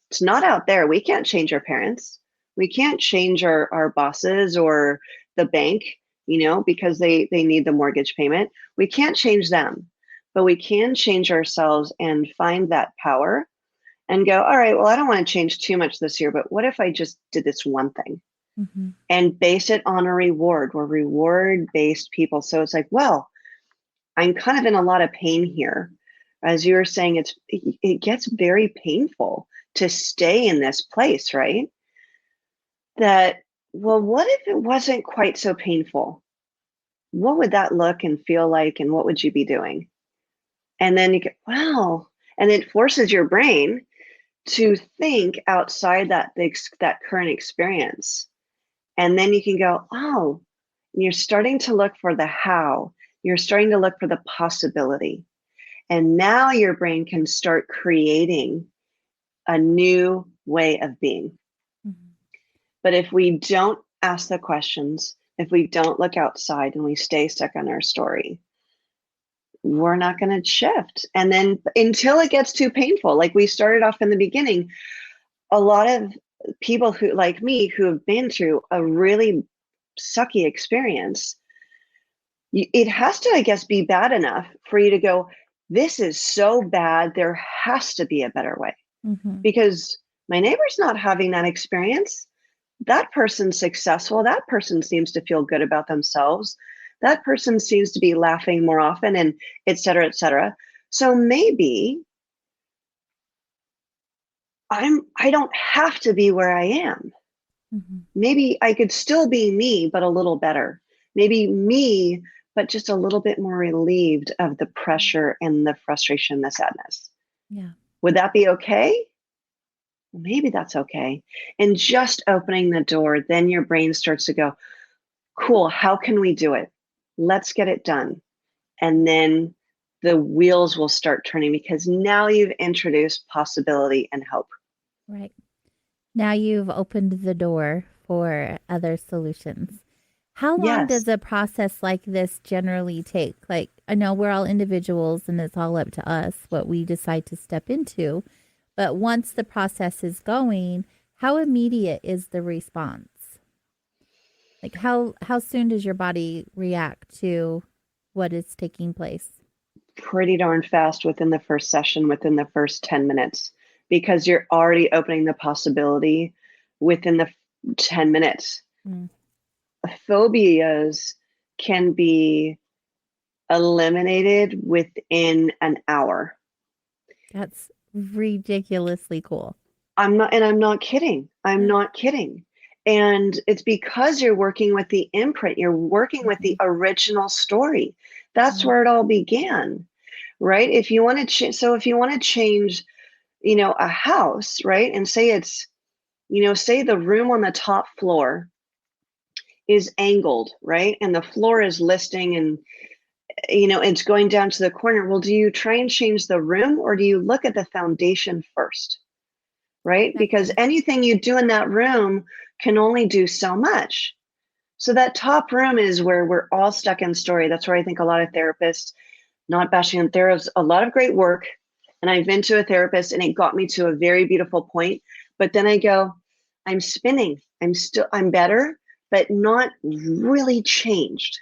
It's not out there. We can't change our parents. We can't change our bosses or the bank, because they need the mortgage payment. We can't change them, but we can change ourselves and find that power and go, all right, well, I don't want to change too much this year, but what if I just did this one thing? And base it on a reward. We're reward-based people. So it's like, well, I'm kind of in a lot of pain here. As you were saying, it gets very painful to stay in this place, right? That, well, what if it wasn't quite so painful? What would that look and feel like, and what would you be doing? And then you go, wow. And it forces your brain to think outside that current experience. And then you can go, oh, you're starting to look for the how. You're starting to look for the possibility. And now your brain can start creating a new way of being. But if we don't ask the questions, if we don't look outside and we stay stuck on our story, we're not going to shift. And then until it gets too painful, like we started off in the beginning, a lot of people who, like me, who have been through a really sucky experience, it has to, I guess, be bad enough for you to go, this is so bad, there has to be a better way. Because my neighbor's not having that experience. That person's successful. That person seems to feel good about themselves. That person seems to be laughing more often, and et cetera, et cetera. So maybe I don't have to be where I am. Maybe I could still be me, but a little better. Maybe me, but just a little bit more relieved of the pressure and the frustration and the sadness. Yeah. Would that be okay? Maybe that's okay. And just opening the door, then your brain starts to go, cool, how can we do it? Let's get it done. And then the wheels will start turning because now you've introduced possibility and hope. Right. Now you've opened the door for other solutions. How long does a process like this generally take? Like, I know we're all individuals and it's all up to us what we decide to step into. But once the process is going, how immediate is the response? Like how soon does your body react to what is taking place? Pretty darn fast within the first session, within the first 10 minutes, because you're already opening the possibility within the 10 minutes. Phobias can be eliminated within an hour. That's ridiculously cool. I'm not kidding. I'm not kidding. And it's because you're working with the imprint, you're working with the original story. That's where it all began, right? If you want to if you want to change, a house, right? And say it's, say the room on the top floor is angled, right? And the floor is listing and, it's going down to the corner. Well, do you try and change the room or do you look at the foundation first, right? Because anything you do in that room can only do so much. So that top room is where we're all stuck in story. That's where I think a lot of therapists, not bashing on therapists, a lot of great work. And I've been to a therapist and it got me to a very beautiful point. But then I go, I'm spinning. I'm better, but not really changed.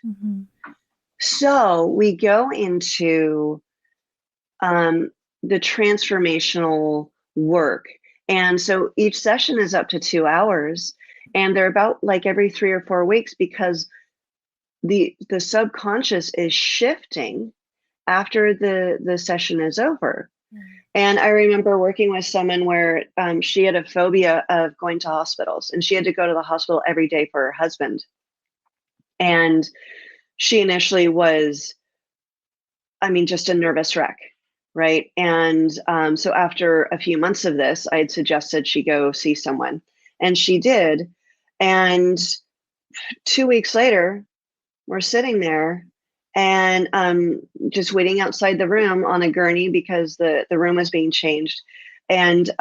So we go into the transformational work. And so each session is up to 2 hours and they're about like every 3 or 4 weeks because the subconscious is shifting after the session is over. And I remember working with someone where she had a phobia of going to hospitals and she had to go to the hospital every day for her husband. And she initially was, just a nervous wreck, right? And so after a few months of this, I had suggested she go see someone and she did. And 2 weeks later, we're sitting there and just waiting outside the room on a gurney because the room was being changed. And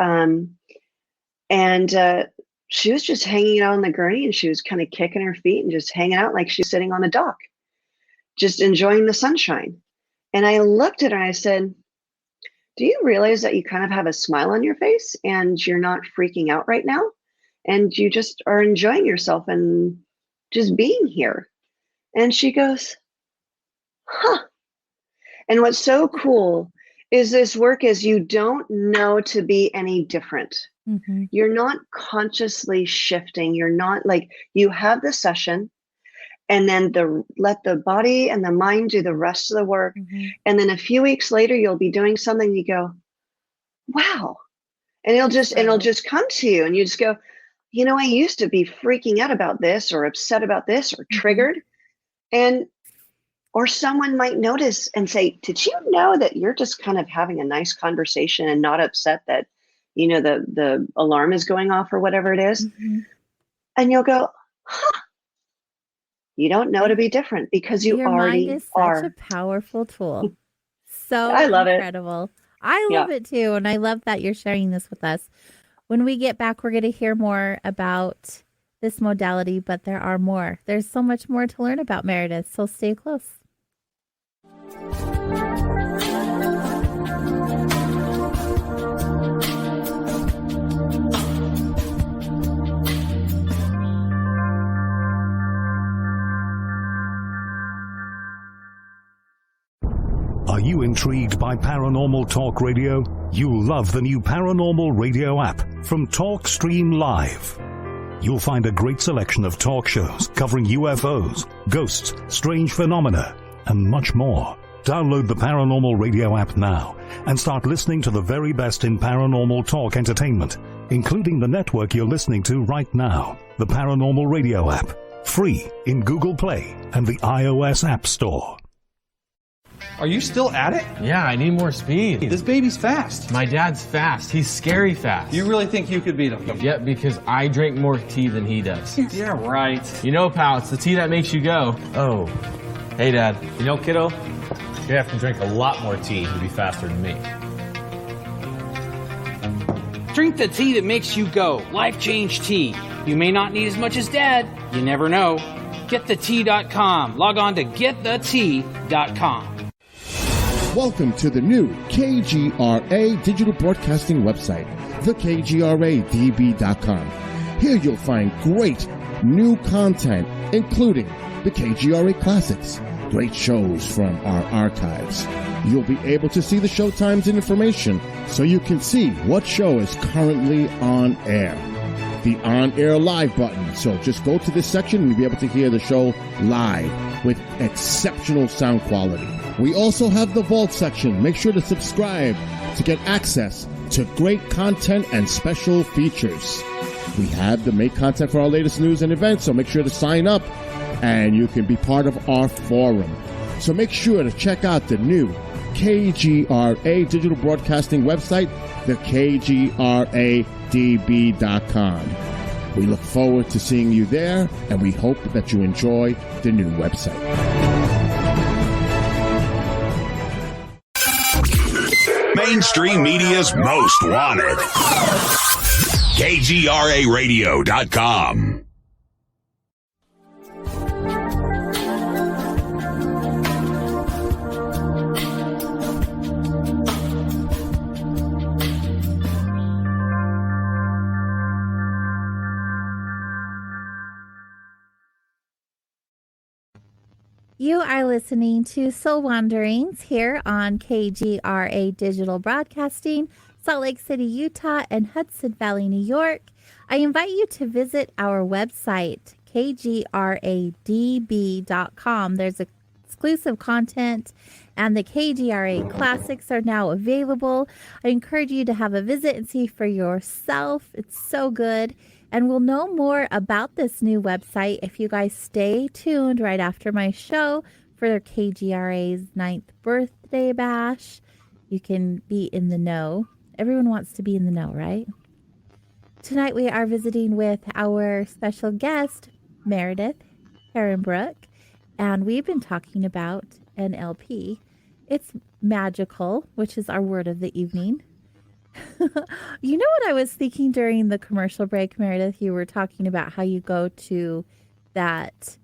she was just hanging out on the gurney and she was kind of kicking her feet and just hanging out like she's sitting on a dock, just enjoying the sunshine. And I looked at her and I said, do you realize that you kind of have a smile on your face and you're not freaking out right now? And you just are enjoying yourself and just being here. And she goes, huh. And what's so cool is this work is you don't know to be any different. You're not consciously shifting. You're not like, you have the session and then let the body and the mind do the rest of the work. And then a few weeks later, you'll be doing something, you go, wow. And it'll just come to you and you just go, I used to be freaking out about this or upset about this or triggered. Or someone might notice and say, did you know that you're just kind of having a nice conversation and not upset that, the alarm is going off or whatever it is. And you'll go, huh, you don't know to be different because you already mind is are. such a powerful tool. So I love incredible. I love it too. And I love that you're sharing this with us. When we get back, we're going to hear more about this modality, but there are more. There's so much more to learn about, Meredith. So stay close. Are you intrigued by Paranormal Talk Radio? You'll love the new Paranormal Radio app from TalkStream Live. You'll find a great selection of talk shows covering UFOs, ghosts, strange phenomena, and much more. Download the Paranormal Radio app now and start listening to the very best in paranormal talk entertainment, including the network you're listening to right now, the Paranormal Radio app, free in Google Play and the iOS App Store. Are you still at it? Yeah, I need more speed. This baby's fast. My dad's fast. He's scary fast. You really think you could beat him? Yeah, because I drink more tea than he does. Yeah, right. You know, pal, it's the tea that makes you go. Oh. Hey, Dad. You know, kiddo, you have to drink a lot more tea to be faster than me. Drink the tea that makes you go. Life Change Tea. You may not need as much as Dad. You never know. GetTheTea.com. Log on to GetTheTea.com. Welcome to the new KGRA digital broadcasting website, thekgradb.com. Here you'll find great new content, including the KGRA Classics, great shows from our archives. You'll be able to see the show times and information so you can see what show is currently on air. The on-air live button. So just go to this section and you'll be able to hear the show live with exceptional sound quality. We also have the Vault section. Make sure to subscribe to get access to great content and special features. We have the make content for our latest news and events, so make sure to sign up and you can be part of our forum. So make sure to check out the new KGRA digital broadcasting website, thekgradb.com. We look forward to seeing you there, and we hope that you enjoy the new website. Mainstream media's most wanted. KGRAradio.com. You are listening to Soul Wanderings here on KGRA Digital Broadcasting, Salt Lake City, Utah, and Hudson Valley, New York. I invite you to visit our website, kgradb.com. There's exclusive content, and the KGRA Classics are now available. I encourage you to have a visit and see for yourself. It's so good. And we'll know more about this new website if you guys stay tuned right after my show for KGRA's 9th birthday bash. You can be in the know. Everyone wants to be in the know, right? Tonight we are visiting with our special guest, Meredith Herrenbruck, and we've been talking about NLP. It's magical, which is our word of the evening. You know what I was thinking during the commercial break, Meredith? You were talking about how you go to that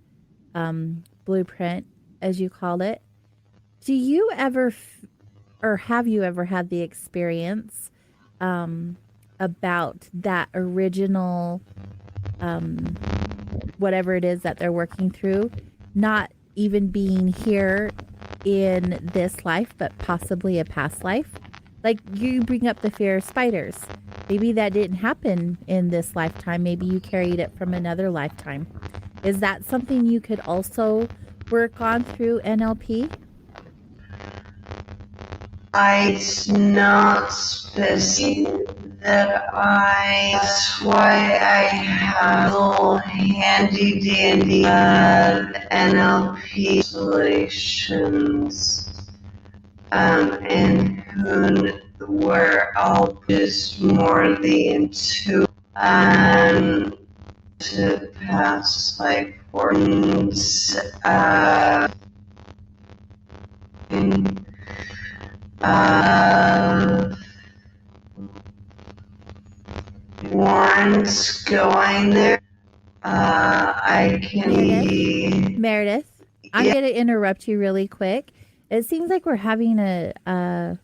blueprint, as you called it. Do you ever, or have you ever had the experience about that original, whatever it is that they're working through, not even being here in this life, but possibly a past life? Like you bring up the fear of spiders. Maybe that didn't happen in this lifetime. Maybe you carried it from another lifetime. Is that something you could also work on through NLP? It's not specific that's why I have little handy dandy NLP solutions. And who were all just more the intuitive to past life forms once going there. I can Meredith, I'm going to interrupt you really quick. It seems like we're having a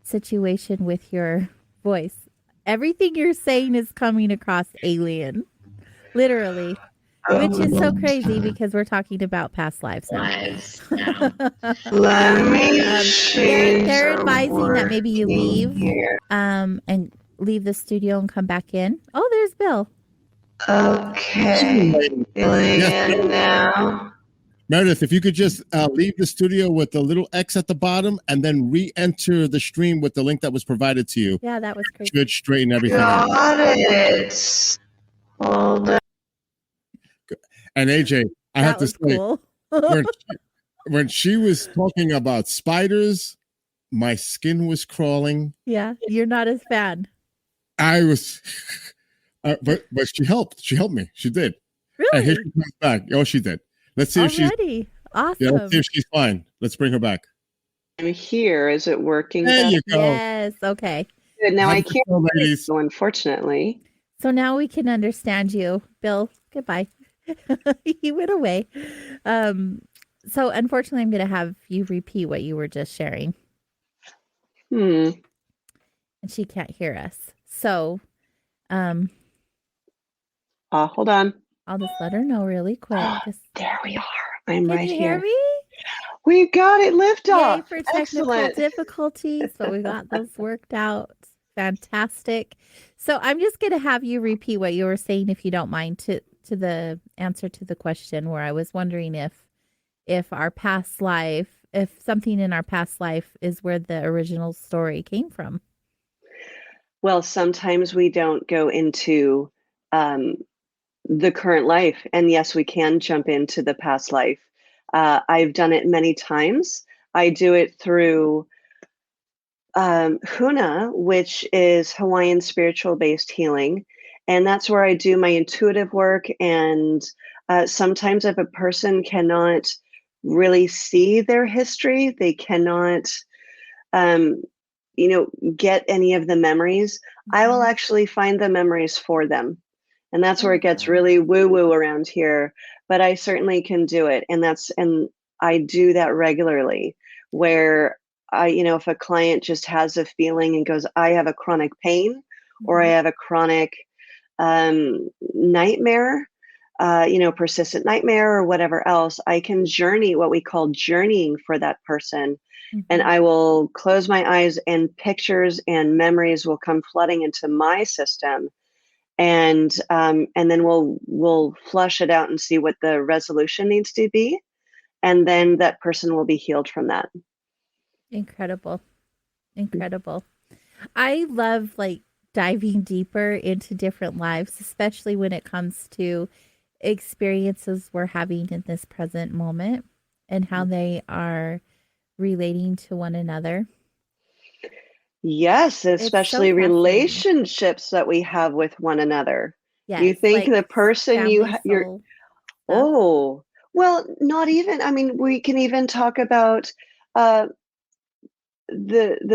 situation with your voice. Everything you're saying is coming across alien, literally, which is so crazy because we're talking about past lives now. Let me they're advising that maybe you leave and leave the studio and come back in. Oh, there's Bill. Okay. Alien now. Meredith, if you could just leave the studio with the little X at the bottom and then re-enter the stream with the link that was provided to you. Yeah, that was crazy. Should straighten everything out. Got it. Hold on. And AJ, I have to say, cool. when she was talking about spiders, my skin was crawling. Yeah, you're not a fan. I was, but she helped. She helped me. She did. And here Really? she comes back. Oh, she did. Let's see if she's Already. Awesome. yeah. Let's see if she's fine. Let's bring her back. I'm here. Is it working? There you go. Yes. Okay. Good. Now I How's it can't go, ladies? so unfortunately. So now we can understand you, Bill. Goodbye. He went away. So unfortunately, I'm going to have you repeat what you were just sharing. And she can't hear us. So, hold on. I'll just let her know really quick. There we are. I'm right you here. Hear me? We got it. Lift Yay off. for technical Excellent. difficulties, but we got those worked out. Fantastic. So I'm just going to have you repeat what you were saying, if you don't mind, to the answer to the question where I was wondering if our past life, if something in our past life is where the original story came from. Well, sometimes we don't go into the current life. And yes, we can jump into the past life. I've done it many times. I do it through Huna, which is Hawaiian spiritual-based healing. And that's where I do my intuitive work. And sometimes if a person cannot really see their history, they cannot, get any of the memories, I will actually find the memories for them. And that's where it gets really woo-woo around here. But I certainly can do it. And I do that regularly, where if a client just has a feeling and goes, I have a chronic pain, or I have a chronic nightmare, persistent nightmare or whatever else, I can what we call journeying for that person. And I will close my eyes and pictures and memories will come flooding into my system. And then we'll flush it out and see what the resolution needs to be. And then that person will be healed from that. Incredible. I love diving deeper into different lives, especially when it comes to experiences we're having in this present moment and how they are relating to one another. Yes, especially relationships that we have with one another. Yes, you think the person you're oh, well, not even. I mean, we can even talk about the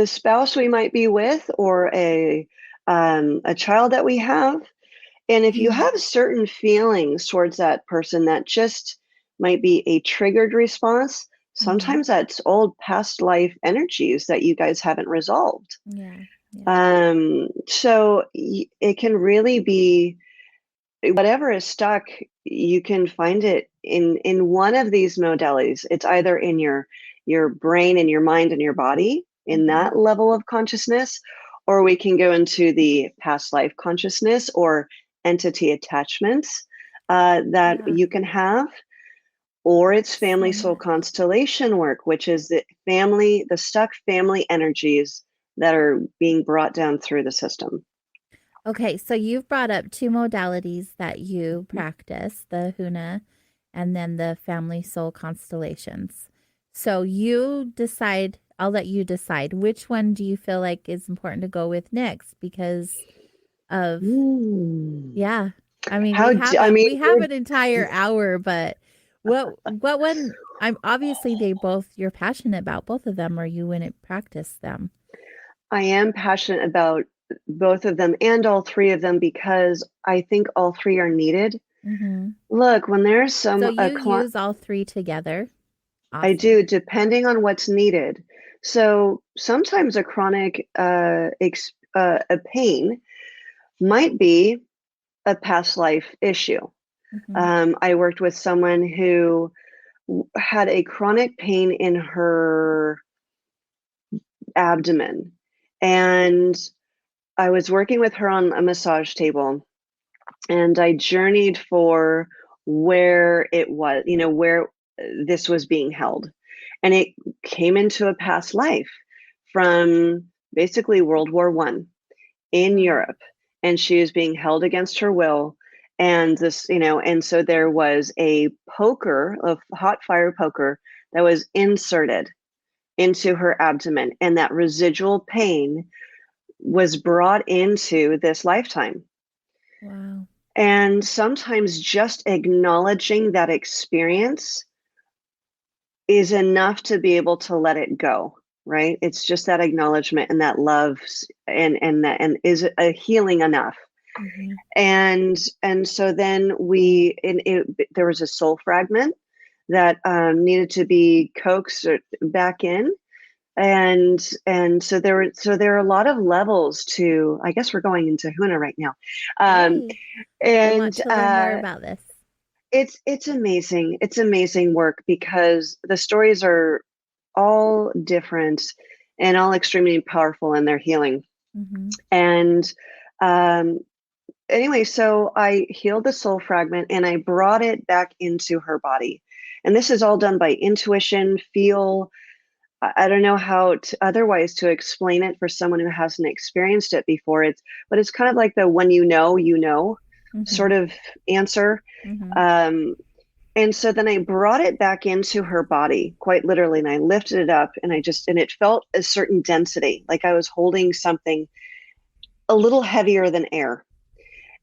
spouse we might be with, or a child that we have. And if you have certain feelings towards that person that just might be a triggered response, sometimes that's old past life energies that you guys haven't resolved. So it can really be whatever is stuck. You can find it in one of these modalities. It's either in your brain and your mind and your body in that level of consciousness, or we can go into the past life consciousness or entity attachments that you can have. Or it's family soul constellation work, which is the stuck family energies that are being brought down through the system. Okay, so you've brought up two modalities that you practice, the Huna and then the family soul constellations. So you decide, I'll let you decide, which one do you feel like is important to go with next because of, yeah. I mean, we have an entire hour, but what one, obviously you're passionate about both of them, or you wouldn't practice them. I am passionate about both of them and all three of them because I think all three are needed. Look, when there's so you use all three together. Awesome. I do, depending on what's needed. So sometimes a chronic a pain might be a past life issue. I worked with someone who had a chronic pain in her abdomen, and I was working with her on a massage table, and I journeyed for where it was, where this was being held. And it came into a past life from basically World War I in Europe. And she was being held against her will. And this, and so there was a hot fire poker that was inserted into her abdomen, and that residual pain was brought into this lifetime. Wow. And sometimes just acknowledging that experience is enough to be able to let it go, right? It's just that acknowledgement and that love and is a healing enough. Mm-hmm. And so then there was a soul fragment that needed to be coaxed back in. And so there are a lot of levels to, I guess we're going into Huna right now. Hey, And I want to learn more about this. It's amazing. It's amazing work because the stories are all different and all extremely powerful in their healing. Mm-hmm. And anyway, so I healed the soul fragment and I brought it back into her body. And this is all done by intuition, feel. I don't know how otherwise to explain it for someone who hasn't experienced it before. But it's kind of like the when you know, Mm-hmm. sort of answer. Mm-hmm. And so then I brought it back into her body, quite literally, and I lifted it up and it felt a certain density, like I was holding something a little heavier than air.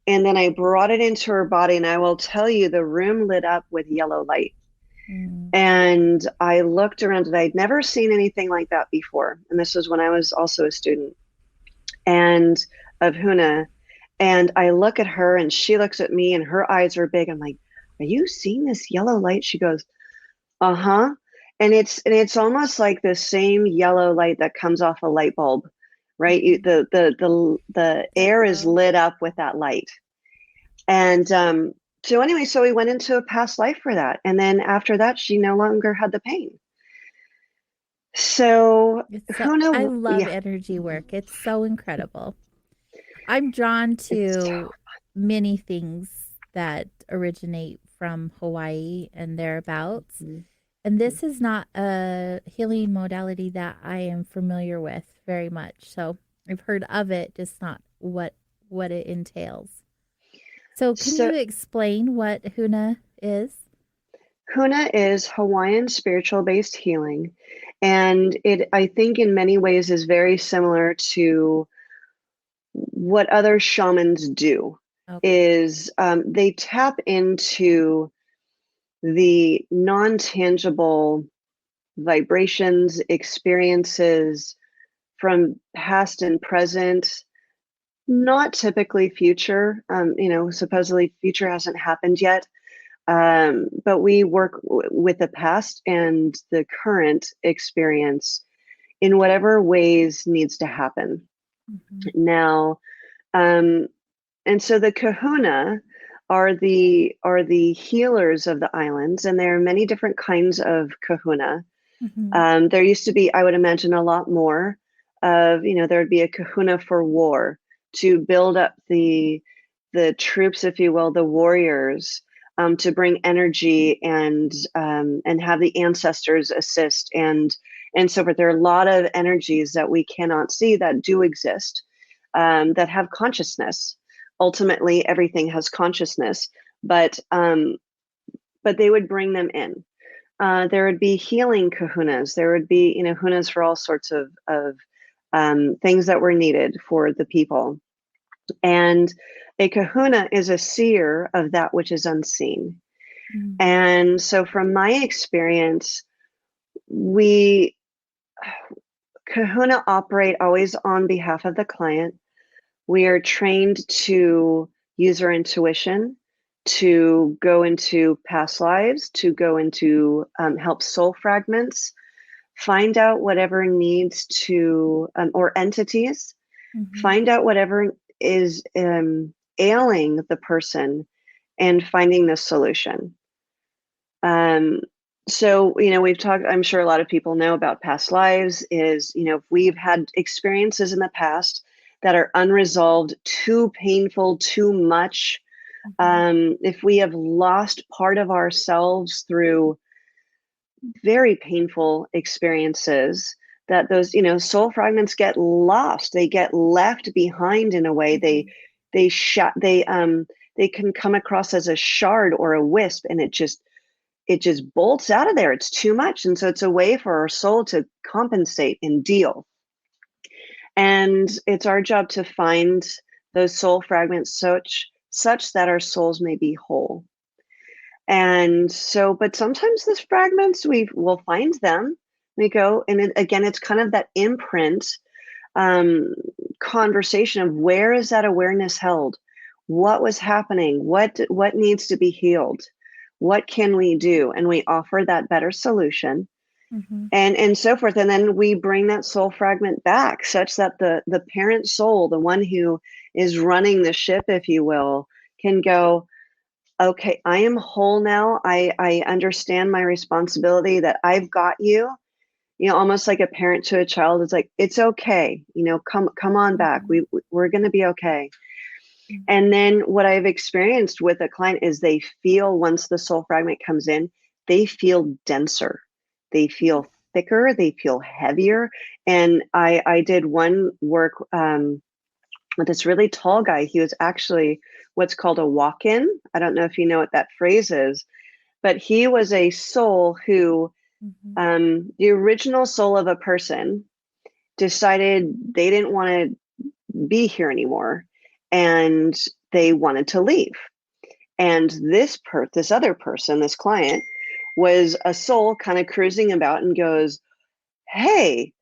And then I brought it into her body, and I will tell you, the room lit up with yellow light. Mm. And I looked around and I'd never seen anything like that before. And this was when I was also a student and of Huna. And I look at her and she looks at me and her eyes are big. I'm like, are you seeing this yellow light? She goes, uh-huh. And it's almost like the same yellow light that comes off a light bulb, right? The air is lit up with that light. And so anyway, so we went into a past life for that. And then after that, she no longer had the pain. So I love energy work. It's so incredible. I'm drawn to many things that originate from Hawaii and thereabouts. Mm-hmm. And this is not a healing modality that I am familiar with very much. So I've heard of it, just not what it entails. So can you explain what Huna is? Huna is Hawaiian spiritual-based healing. And it, I think in many ways, is very similar to what other shamans do. Okay. Is they tap into the non-tangible vibrations, experiences from past and present, not typically future. Supposedly future hasn't happened yet. But we work with the past and the current experience in whatever ways needs to happen. Mm-hmm. Now, and so the kahuna are the healers of the islands, and there are many different kinds of kahuna. Mm-hmm. There used to be, I would imagine, a lot more of, there would be a kahuna for war to build up the troops, if you will, the warriors, to bring energy and have the ancestors assist and so forth. There are a lot of energies that we cannot see that do exist, that have consciousness. Ultimately, everything has consciousness, but they would bring them in. There would be healing kahunas. There would be, hunas for all sorts of things that were needed for the people. And a kahuna is a seer of that which is unseen. Mm-hmm. And so from my experience, kahuna operate always on behalf of the client. We are trained to use our intuition, to go into past lives, to go into help soul fragments, find out whatever needs to, or entities, mm-hmm. find out whatever is ailing the person and finding the solution. So, we've talked, I'm sure a lot of people know about past lives is, if we've had experiences in the past that are unresolved, too painful, too much, mm-hmm. If we have lost part of ourselves through very painful experiences, that those, soul fragments get lost. They get left behind in a way. Mm-hmm. They can come across as a shard or a wisp, and it just bolts out of there. It's too much. And so it's a way for our soul to compensate and deal. And it's our job to find those soul fragments such that our souls may be whole. And so, but sometimes these fragments, we'll find them. We go, and again, it's kind of that imprint conversation of where is that awareness held? What was happening? What needs to be healed? What can we do? And we offer that better solution. And so forth. And then we bring that soul fragment back such that the parent soul, the one who is running the ship, if you will, can go, okay, I am whole now. I understand my responsibility, that I've got you. You know, almost like a parent to a child is like, it's okay. You know, come on back. We're going to be okay. And then what I've experienced with a client is they feel, once the soul fragment comes in, they feel denser. They feel thicker. They feel heavier. And I did one work with this really tall guy. He was actually what's called a walk-in. I don't know if you know what that phrase is, but he was a soul who, the original soul of a person decided they didn't want to be here anymore, and they wanted to leave. And this other person, this client, was a soul kind of cruising about and goes, hey,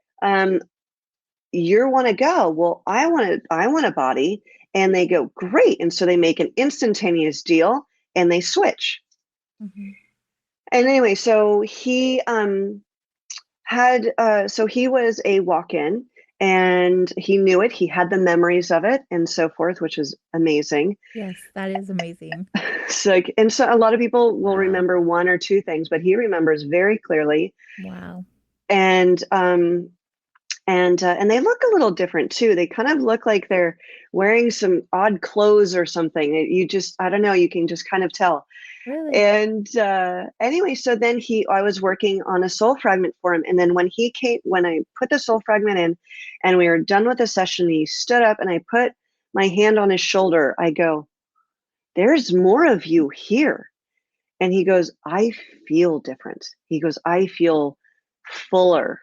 you want to go? Well, I want a body. And they go, great. And so they make an instantaneous deal and they switch. And anyway, so he he was a walk-in, and he knew it. He had the memories of it and so forth, which is amazing. Yes, that is amazing. So a lot of people will remember one or two things, but he remembers very clearly. Wow. And they look a little different too. They kind of look like they're wearing some odd clothes or something. I don't know, you can just kind of tell. Really? And anyway, so then I was working on a soul fragment for him. And then when I put the soul fragment in and we were done with the session, he stood up and I put my hand on his shoulder. I go, there's more of you here. And he goes, I feel different. He goes, I feel fuller.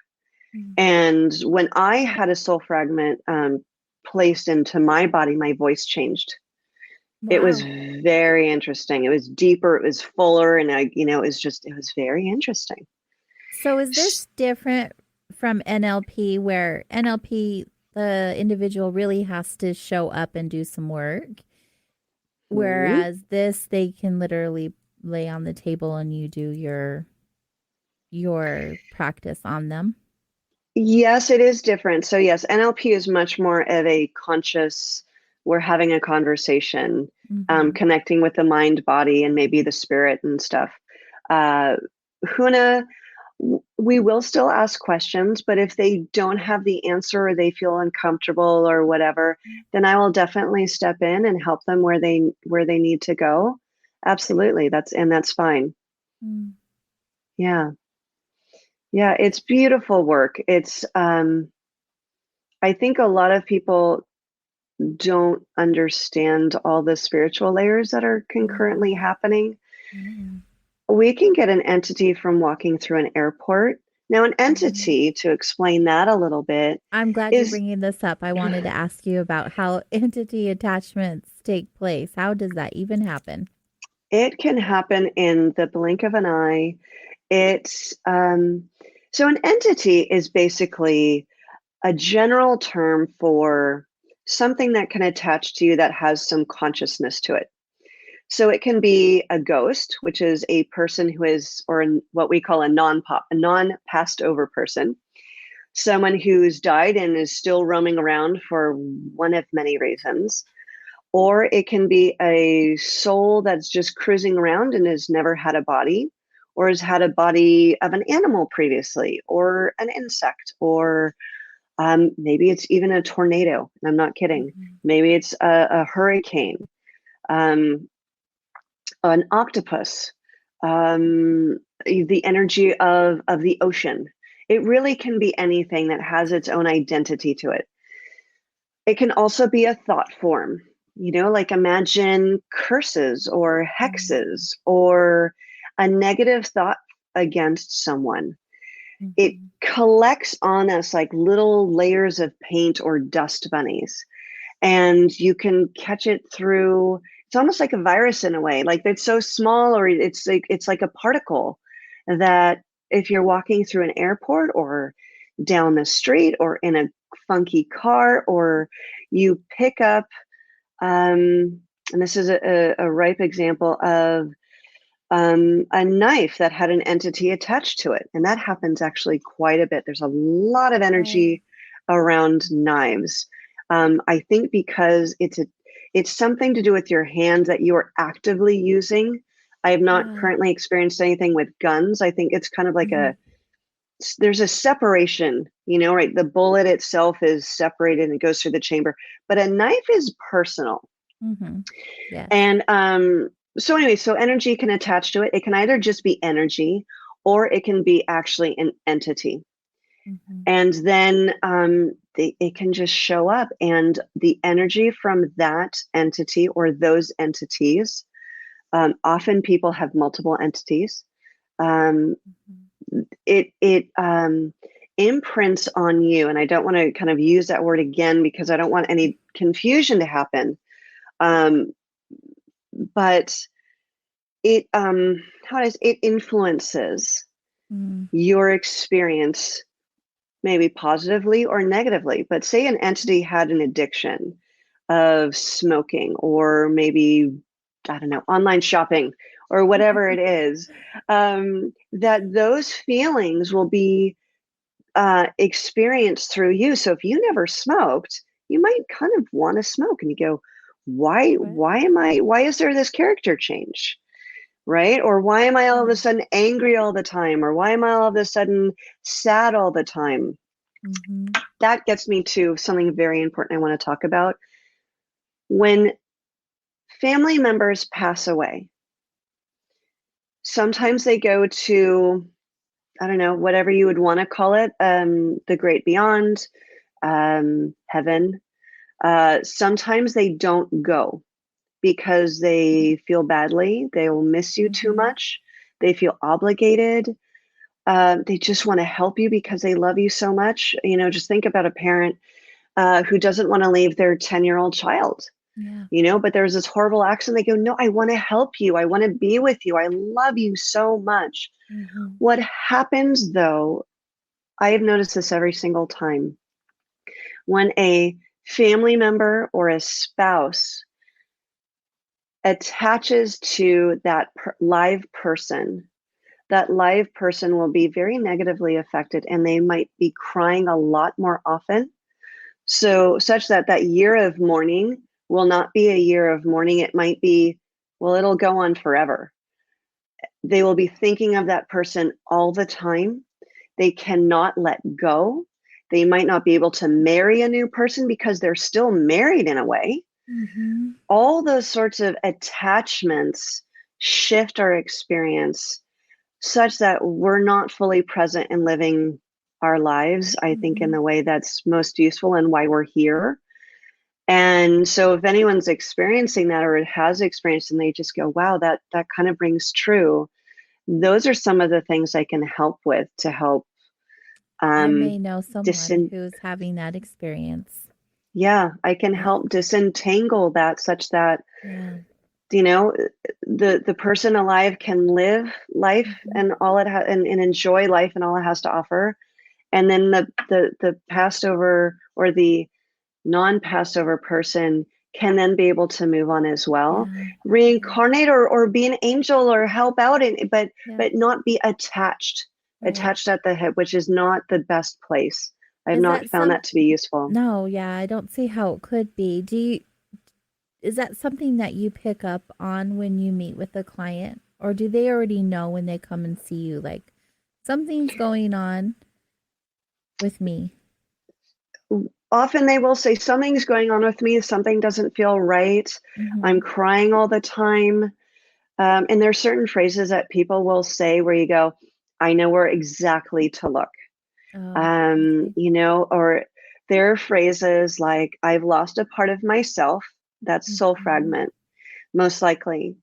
And when I had a soul fragment placed into my body, my voice changed. Wow. It was very interesting. It was deeper, it was fuller, and it was very interesting. So is this different from NLP, where NLP, the individual really has to show up and do some work? Whereas this, they can literally lay on the table and you do your practice on them? Yes, it is different. So yes, NLP is much more of a conscious, we're having a conversation, connecting with the mind, body, and maybe the spirit and stuff. Huna, we will still ask questions, but if they don't have the answer or they feel uncomfortable or whatever, then I will definitely step in and help them where they need to go. Absolutely. That's fine. Yeah. Yeah, it's beautiful work. It's, I think a lot of people don't understand all the spiritual layers that are concurrently happening. We can get an entity from walking through an airport. Now, an entity, to explain that a little bit. I'm glad you're bringing this up. I wanted to ask you about how entity attachments take place. How does that even happen? It can happen in the blink of an eye. It's so an entity is basically a general term for something that can attach to you that has some consciousness to it. So it can be a ghost, which is a person who is, or what we call a non-passed over person, someone who's died and is still roaming around for one of many reasons. Or it can be a soul that's just cruising around and has never had a body, or has had a body of an animal previously, or an insect, or maybe it's even a tornado. I'm not kidding. Maybe it's a hurricane, an octopus, the energy of the ocean. It really can be anything that has its own identity to it. It can also be a thought form. Like imagine curses or hexes or a negative thought against someone, it collects on us like little layers of paint or dust bunnies. And you can catch it through, it's almost like a virus in a way, like it's so small, or it's like a particle that if you're walking through an airport or down the street or in a funky car, or you pick up, and this is a ripe example of a knife that had an entity attached to it. And that happens actually quite a bit. There's a lot of energy around knives. I think because it's something to do with your hands that you are actively using. I have not currently experienced anything with guns. I think it's kind of like there's a separation, right? The bullet itself is separated and it goes through the chamber, but a knife is personal. Yeah. And so anyway, so energy can attach to it. It can either just be energy, or it can be actually an entity. And then it can just show up, and the energy from that entity or those entities, often people have multiple entities. It imprints on you. And I don't want to kind of use that word again because I don't want any confusion to happen. But it it influences your experience, maybe positively or negatively. But say an entity had an addiction of smoking, or maybe, I don't know, online shopping, or whatever it is, that those feelings will be experienced through you. So if you never smoked, you might kind of want to smoke, and you go, why is there this character change? Right? Or why am I all of a sudden angry all the time? Or why am I all of a sudden sad all the time? That gets me to something very important I want to talk about. When family members pass away, sometimes they go to, I don't know, whatever you would want to call it, the great beyond, heaven. Sometimes they don't go because they feel badly. They will miss you too much. They feel obligated. They just want to help you because they love you so much. Just think about a parent who doesn't want to leave their 10-year-old child. But there's this horrible accident. They go, no, I want to help you. I want to be with you. I love you so much. What happens though, I have noticed this every single time, when a family member or a spouse attaches to that live person, that live person will be very negatively affected, and they might be crying a lot more often. So such that year of mourning will not be a year of mourning. It might be, well, it'll go on forever. They will be thinking of that person all the time. They cannot let go. They might not be able to marry a new person because they're still married in a way. All those sorts of attachments shift our experience such that we're not fully present in living our lives, I think, in the way that's most useful and why we're here. And so if anyone's experiencing that, or it has experienced, and they just go, wow, that kind of rings true. Those are some of the things I can help with to help. I may know someone who's having that experience. Yeah, I can help disentangle that such that, the person alive can live life and all it has, and enjoy life and all it has to offer. And then the passed over or the non-Passover person can then be able to move on as well, reincarnate or be an angel or help out, but not be attached at the hip, which is not the best place. I've not found that to be useful. No, I don't see how it could be. Is that something that you pick up on when you meet with a client, or do they already know when they come and see you, like, something's going on with me? Often they will say, something's going on with me. Something doesn't feel right. I'm crying all the time. And there are certain phrases that people will say where you go, I know where exactly to look. Or there are phrases like, I've lost a part of myself. That's soul fragment, most likely.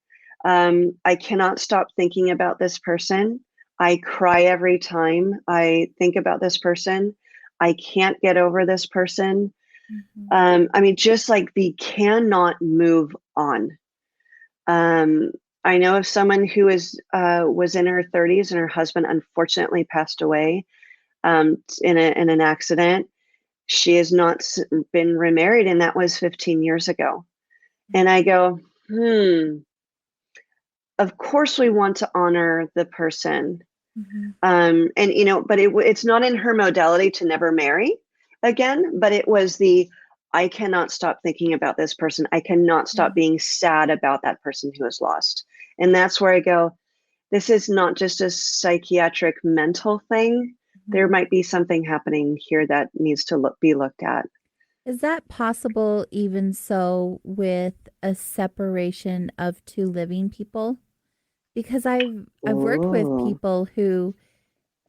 I cannot stop thinking about this person. I cry every time I think about this person. I can't get over this person. I mean, just like the cannot move on. I know of someone who was in her 30s and her husband unfortunately passed away in an accident. She has not been remarried, and that was 15 years ago. And I go, of course we want to honor the person. And, you know, but it's not in her modality to never marry again, but it was I cannot stop thinking about this person. I cannot stop being sad about that person who is lost. And that's where I go, this is not just a psychiatric mental thing. There might be something happening here that needs to be looked at. Is that possible even so with a separation of two living people? Because I've worked with people who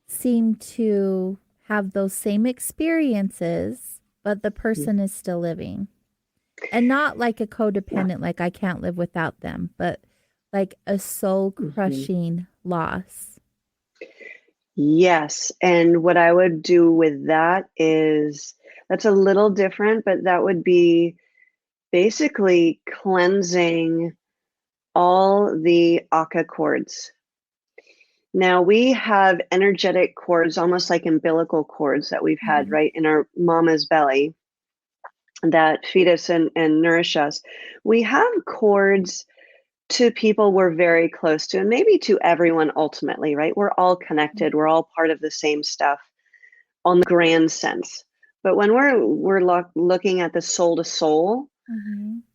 seem to have those same experiences, but the person is still living. And not like a codependent, like I can't live without them, but like a soul-crushing loss. Yes. And what I would do with that is, that's a little different, but that would be basically cleansing all the Aka cords. Now we have energetic cords, almost like umbilical cords that we've had right in our mama's belly that feed us and nourish us. We have cords to people we're very close to, and maybe to everyone ultimately, right? We're all connected. We're all part of the same stuff on the grand sense. But when we're looking at the soul to soul,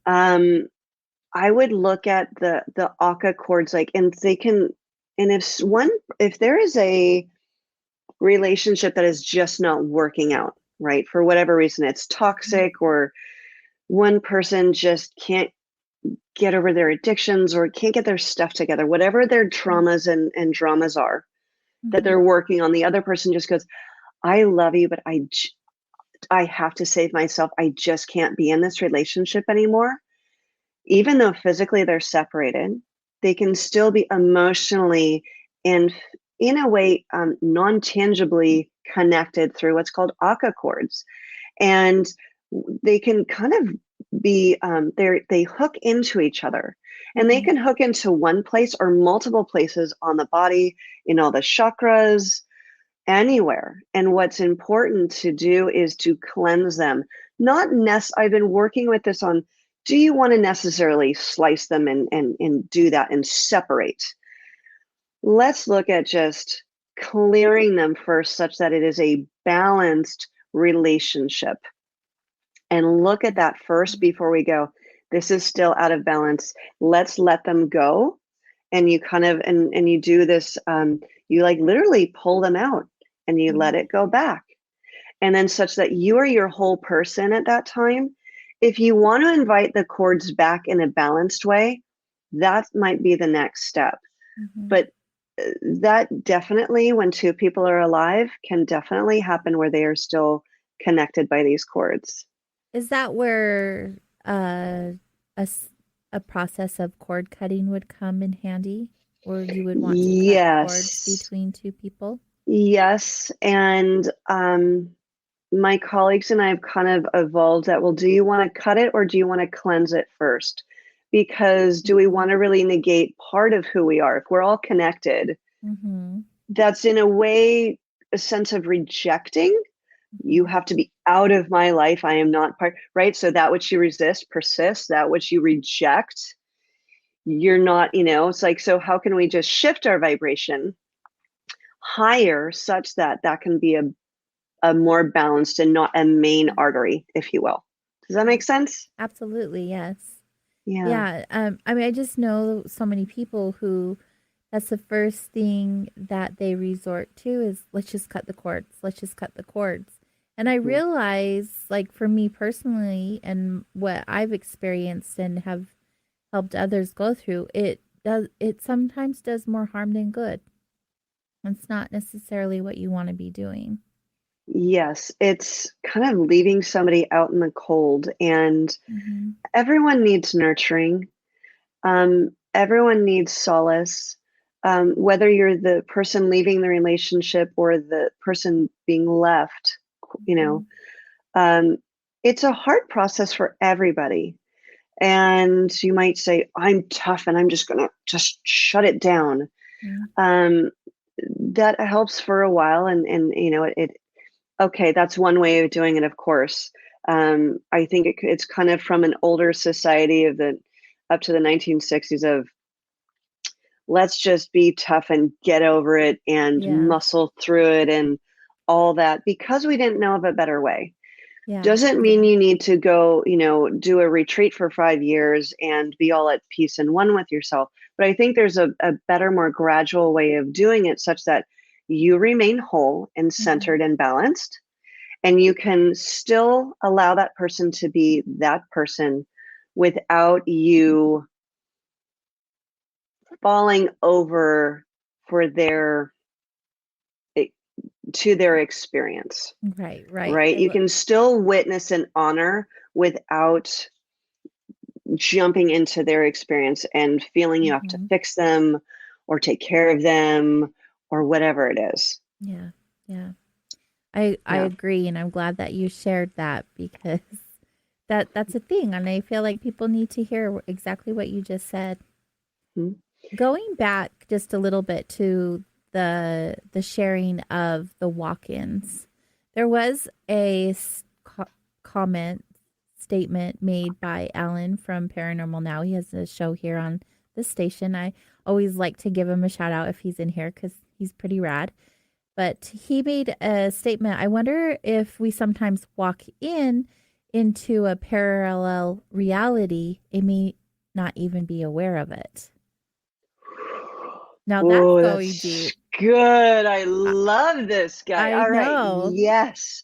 I would look at the Aka cords, like, and they can, and if there is a relationship that is just not working out, right, for whatever reason, it's toxic, or one person just can't get over their addictions or can't get their stuff together, whatever their traumas and dramas are that they're working on, the other person just goes, I love you, but I have to save myself. I just can't be in this relationship anymore. Even though physically they're separated, they can still be emotionally and in a way non-tangibly connected through what's called Aka cords. And they can kind of be, they hook into each other, and they can hook into one place or multiple places on the body, in all the chakras, anywhere. And what's important to do is to cleanse them. I've been working with this on, do you want to necessarily slice them and do that and separate? Let's look at just clearing them first, such that it is a balanced relationship. And look at that first before we go, this is still out of balance. Let's let them go. And you kind of, and you do this, you like literally pull them out and you let it go back. And then such that you are your whole person at that time. If you want to invite the cords back in a balanced way, that might be the next step. But that definitely, when two people are alive, can definitely happen where they are still connected by these cords. Is that where a process of cord cutting would come in handy? Or you would want to cut cords between two people? Yes. And my colleagues and I have kind of evolved that, well, do you want to cut it or do you want to cleanse it first? Because do we want to really negate part of who we are? If we're all connected, that's in a way a sense of rejecting. You have to be out of my life. I am not part, right? So that which you resist persists, that which you reject, you're not, it's like, so how can we just shift our vibration higher such that that can be a more balanced and not a main artery, if you will. Does that make sense? Absolutely, yes. Yeah. I mean, I just know so many people who that's the first thing that they resort to is, let's just cut the cords. Let's just cut the cords. And I realize, like, for me personally and what I've experienced and have helped others go through, it sometimes does more harm than good. It's not necessarily what you want to be doing. Yes, it's kind of leaving somebody out in the cold, and everyone needs nurturing. everyone needs solace. Whether you're the person leaving the relationship or the person being left, it's a hard process for everybody. And you might say, I'm tough and I'm just going to just shut it down. That helps for a while. And okay, that's one way of doing it, of course. I think it's kind of from an older society of up to the 1960s of let's just be tough and get over it and muscle through it and all that, because we didn't know of a better way. Doesn't mean you need to go, do a retreat for 5 years and be all at peace and one with yourself. But I think there's a better, more gradual way of doing it such that you remain whole and centered and balanced, and you can still allow that person to be that person without you falling over for their experience. Right. You can still witness and honor without jumping into their experience and feeling you have to fix them or take care of them or whatever it is. Yeah. I agree, and I'm glad that you shared that, because that's a thing, and I feel like people need to hear exactly what you just said. Going back just a little bit to the sharing of the walk-ins, there was a statement made by Alan from Paranormal Now. He has a show here on the station. I always like to give him a shout out if he's in here because he's pretty rad. But he made a statement. I wonder if we sometimes walk into a parallel reality and may not even be aware of it. Now that's going deep. Good. I love this guy. All right. Yes.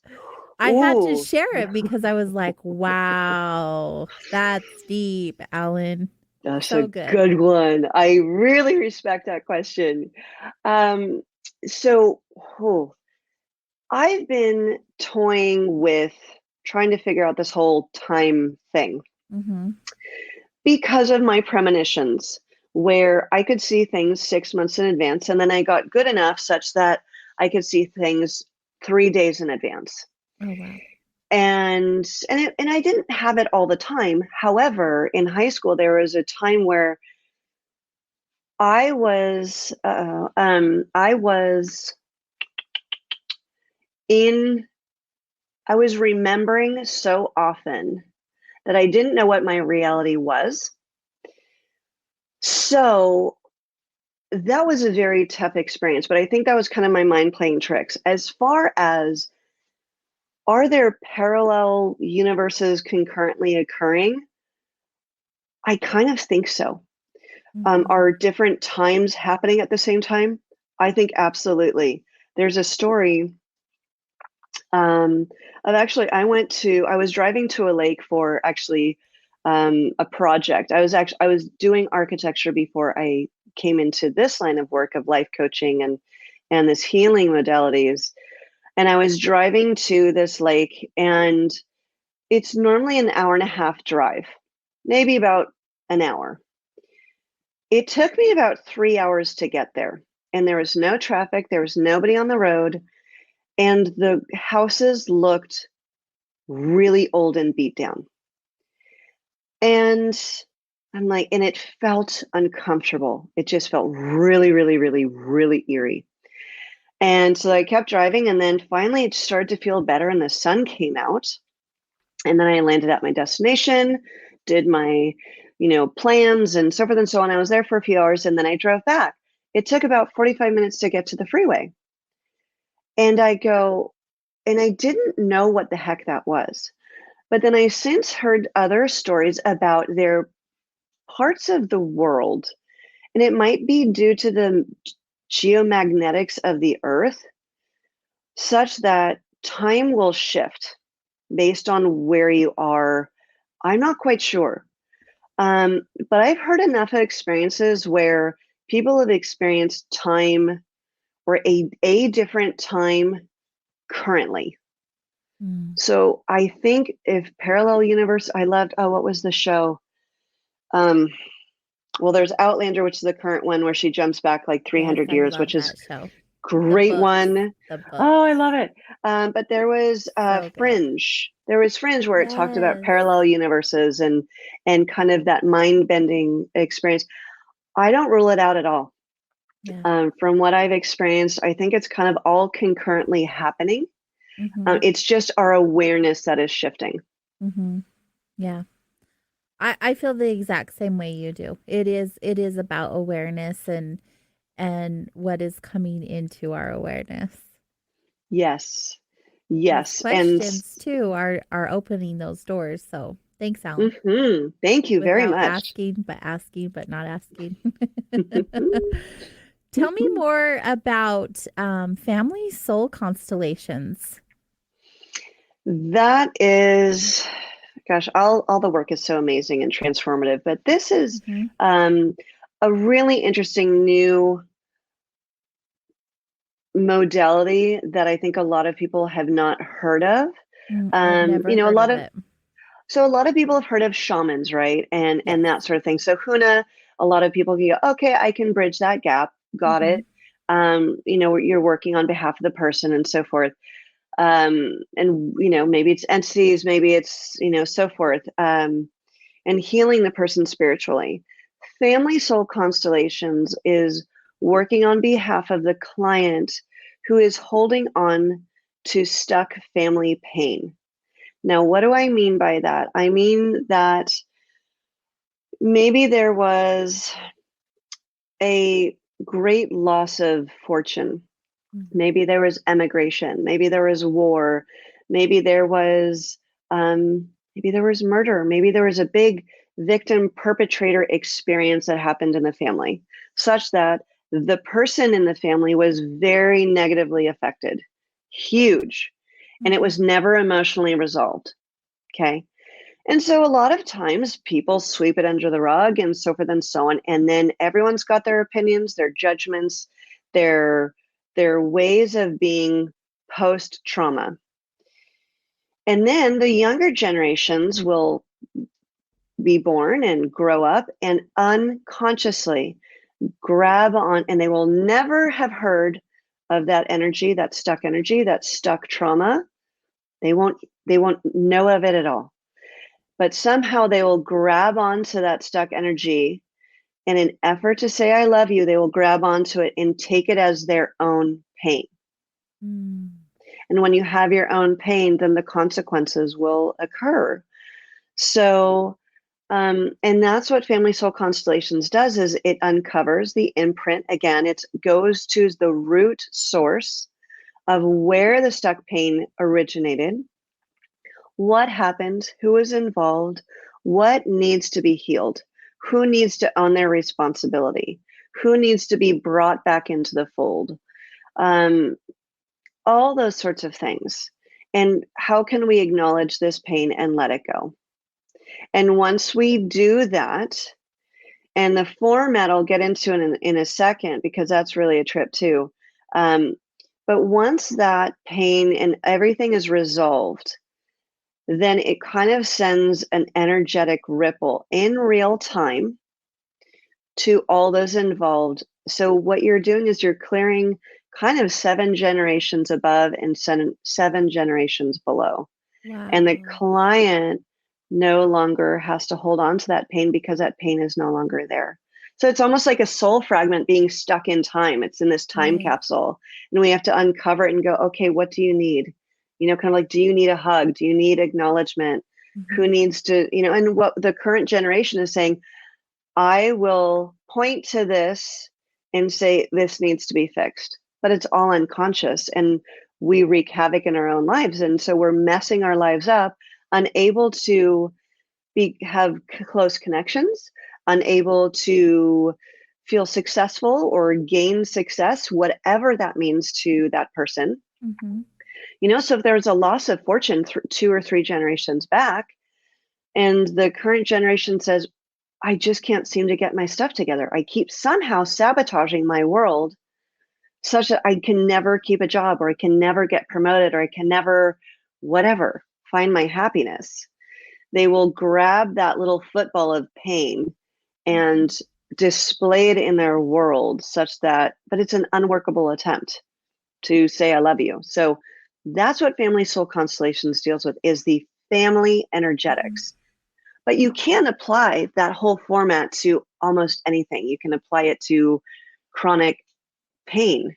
I had to share it because I was like, wow, that's deep, Alan. That's so good one. I really respect that question. So I've been toying with trying to figure out this whole time thing because of my premonitions, where I could see things 6 months in advance, and then I got good enough such that I could see things 3 days in advance. Oh, wow. And I didn't have it all the time. However, in high school, there was a time where I was remembering so often that I didn't know what my reality was. So that was a very tough experience, but I think that was kind of my mind playing tricks. As far as, are there parallel universes concurrently occurring? I kind of think so. Are different times happening at the same time? I think absolutely. There's a story of actually, I was driving to a lake for actually a project. I was doing architecture before I came into this line of work of life coaching and this healing modalities. And I was driving to this lake, and it's normally an hour and a half drive, maybe about an hour. It took me about 3 hours to get there, and there was no traffic. There was nobody on the road, and the houses looked really old and beat down. And I'm like, and it felt uncomfortable. It just felt really, really, really, really eerie. And so I kept driving, and then finally it started to feel better, and the sun came out. And then I landed at my destination, did my, plans and so forth and so on. I was there for a few hours, and then I drove back. It took about 45 minutes to get to the freeway. And I didn't know what the heck that was. But then I since heard other stories about their parts of the world, and it might be due to the geomagnetics of the earth, such that time will shift based on where you are. I'm not quite sure. But I've heard enough experiences where people have experienced time or a different time currently. So I think if parallel universe, I loved, what was the show? well, there's Outlander, which is the current one where she jumps back like 300 Yes, I years, love which is that show. great books. one. The books. Oh, I love it. But there was So good. Fringe. There was Fringe where it talked about Yes. parallel universes and kind of that mind-bending experience. I don't rule it out at all. Yeah. From what I've experienced, I think it's kind of all concurrently happening. Mhm. It's just our awareness that is shifting. Mhm. Yeah. I feel the exact same way you do. It is about awareness and what is coming into our awareness. Yes. These Yes. questions too are opening those doors. So thanks, Alan. Thank you very Without much. asking, but not asking. Tell me more about family soul constellations. That is, gosh, all the work is so amazing and transformative, but this is a really interesting new modality that I think a lot of people have not heard of. I've never You know, heard of it. So a lot of people have heard of shamans, right? And that sort of thing. So Huna, a lot of people can go, okay, I can bridge that gap. Got it. You know, you're working on behalf of the person and so forth. And you know, maybe it's entities, maybe it's, you know, so forth. And healing the person spiritually. Family soul constellations is working on behalf of the client who is holding on to stuck family pain. Now, what do I mean by that? I mean that maybe there was a great loss of fortune. Maybe there was emigration. Maybe there was war. Maybe there was murder. Maybe there was a big victim perpetrator experience that happened in the family, such that the person in the family was very negatively affected, huge, and it was never emotionally resolved. Okay. And so a lot of times people sweep it under the rug and so forth and so on. And then everyone's got their opinions, their judgments, their ways of being post-trauma. And then the younger generations will be born and grow up and unconsciously grab on, and they will never have heard of that energy, that stuck trauma. They won't know of it at all. But somehow they will grab onto that stuck energy in an effort to say, I love you. They will grab onto it and take it as their own pain. And when you have your own pain, then the consequences will occur. So, and that's what Family Soul Constellations does, is it uncovers the imprint. Again, it goes to the root source of where the stuck pain originated, what happened, who was involved, what needs to be healed, who needs to own their responsibility, who needs to be brought back into the fold, all those sorts of things. And how can we acknowledge this pain and let it go? And once we do that, and the format I'll get into in a second, because that's really a trip too. But once that pain and everything is resolved, then it kind of sends an energetic ripple in real time to all those involved. So what you're doing is you're clearing kind of 7 generations above and 7 generations below. Wow. And the client no longer has to hold on to that pain because that pain is no longer there. So it's almost like a soul fragment being stuck in time. It's in this time capsule, and we have to uncover it and go, okay, what do you need? You know, kind of like, do you need a hug? Do you need acknowledgement? Who needs to, you know, and what the current generation is saying, I will point to this and say, this needs to be fixed, but it's all unconscious and we wreak havoc in our own lives. And so we're messing our lives up, unable to have close connections, unable to feel successful or gain success, whatever that means to that person. You know, so if there's a loss of fortune 2 or 3 generations back, and the current generation says, I just can't seem to get my stuff together. I keep somehow sabotaging my world such that I can never keep a job, or I can never get promoted, or I can never, whatever, find my happiness. They will grab that little football of pain and display it in their world such that, but it's an unworkable attempt to say, I love you. So that's what Family Soul Constellations deals with, is the family energetics. But you can apply that whole format to almost anything. You can apply it to chronic pain.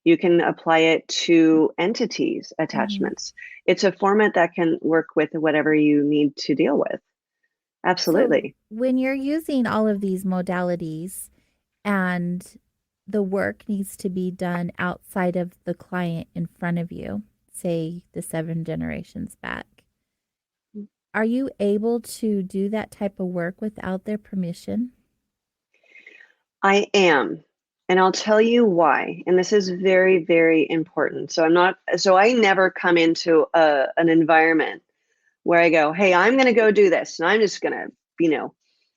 You can apply it to entities, attachments. It's a format that can work with whatever you need to deal with. Absolutely. So when you're using all of these modalities and the work needs to be done outside of the client in front of you, say the 7 generations back, are you able to do that type of work without their permission? I am. And I'll tell you why. And this is very, very important. So I never come into an environment where I go, hey, I'm going to go do this. And I'm just going to,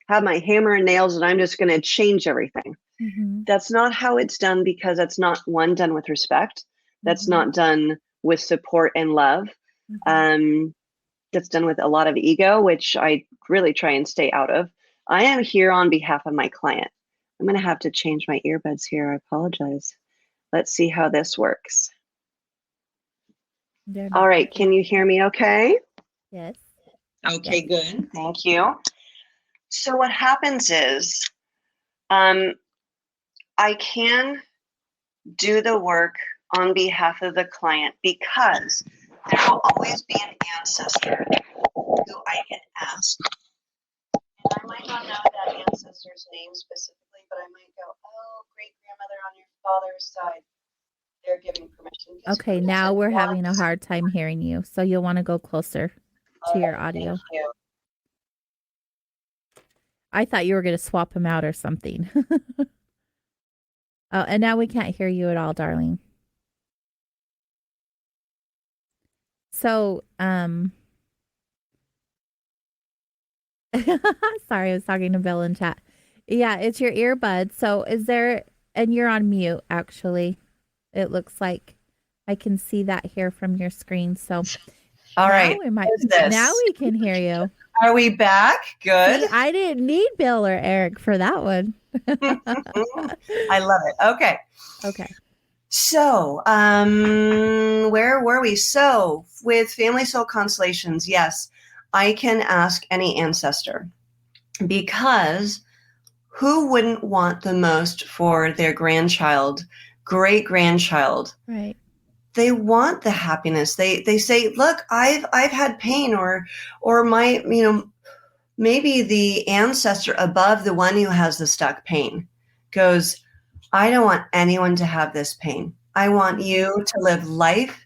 have my hammer and nails and I'm just going to change everything. Mm-hmm. That's not how it's done, because that's not, one, done with respect. That's not done with support and love. That's done with a lot of ego, which I really try and stay out of. I am here on behalf of my client. I'm going to have to change my earbuds here. I apologize. Let's see how this works. All right. Can you hear me okay? Yes. Okay, good. Thank you. So what happens is I can do the work on behalf of the client because there will always be an ancestor who I can ask. And I might not know that ancestor's name specifically, but I might go, oh, great-grandmother on your father's side. They're giving permission. Okay, now we're having a hard time hearing you, so you'll want to go closer to your audio. Thank you. I thought you were going to swap them out or something. Oh, and now we can't hear you at all, darling. So, sorry, I was talking to Bill in chat. Yeah, it's your earbuds. So and you're on mute, actually. It looks like I can see that here from your screen. So, all right. Now we can hear you. Are we back? Good. See, I didn't need Bill or Eric for that one. I love it. Okay. Okay. So, where were we? So, with Family Soul Constellations, yes, I can ask any ancestor, because who wouldn't want the most for their grandchild, great-grandchild? Right. They want the happiness. They say, look, I've had pain, or my, maybe the ancestor above the one who has the stuck pain goes, I don't want anyone to have this pain. I want you to live life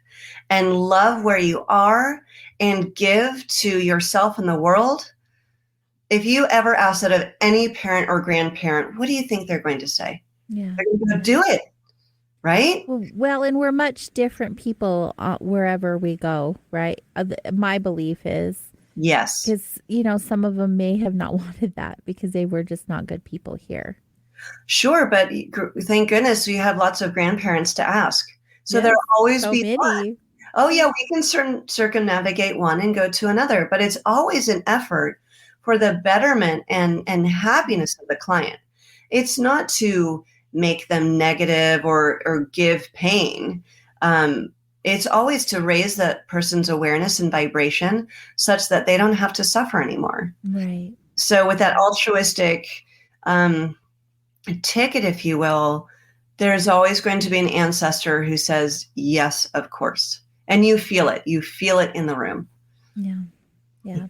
and love where you are and give to yourself and the world. If you ever ask that of any parent or grandparent, what do you think they're going to say? Yeah. They're going to do it, right? Well, and we're much different people wherever we go, right? My belief is. Yes. Because, some of them may have not wanted that because they were just not good people here. Sure, but thank goodness we have lots of grandparents to ask. So there'll always be many. One. Oh, yeah, we can circumnavigate one and go to another, but it's always an effort for the betterment and happiness of the client. It's not to make them negative or give pain. It's always to raise that person's awareness and vibration such that they don't have to suffer anymore. Right. So with that altruistic ticket, if you will, there's always going to be an ancestor who says, yes, of course. And you feel it. You feel it in the room. Yeah. Yeah.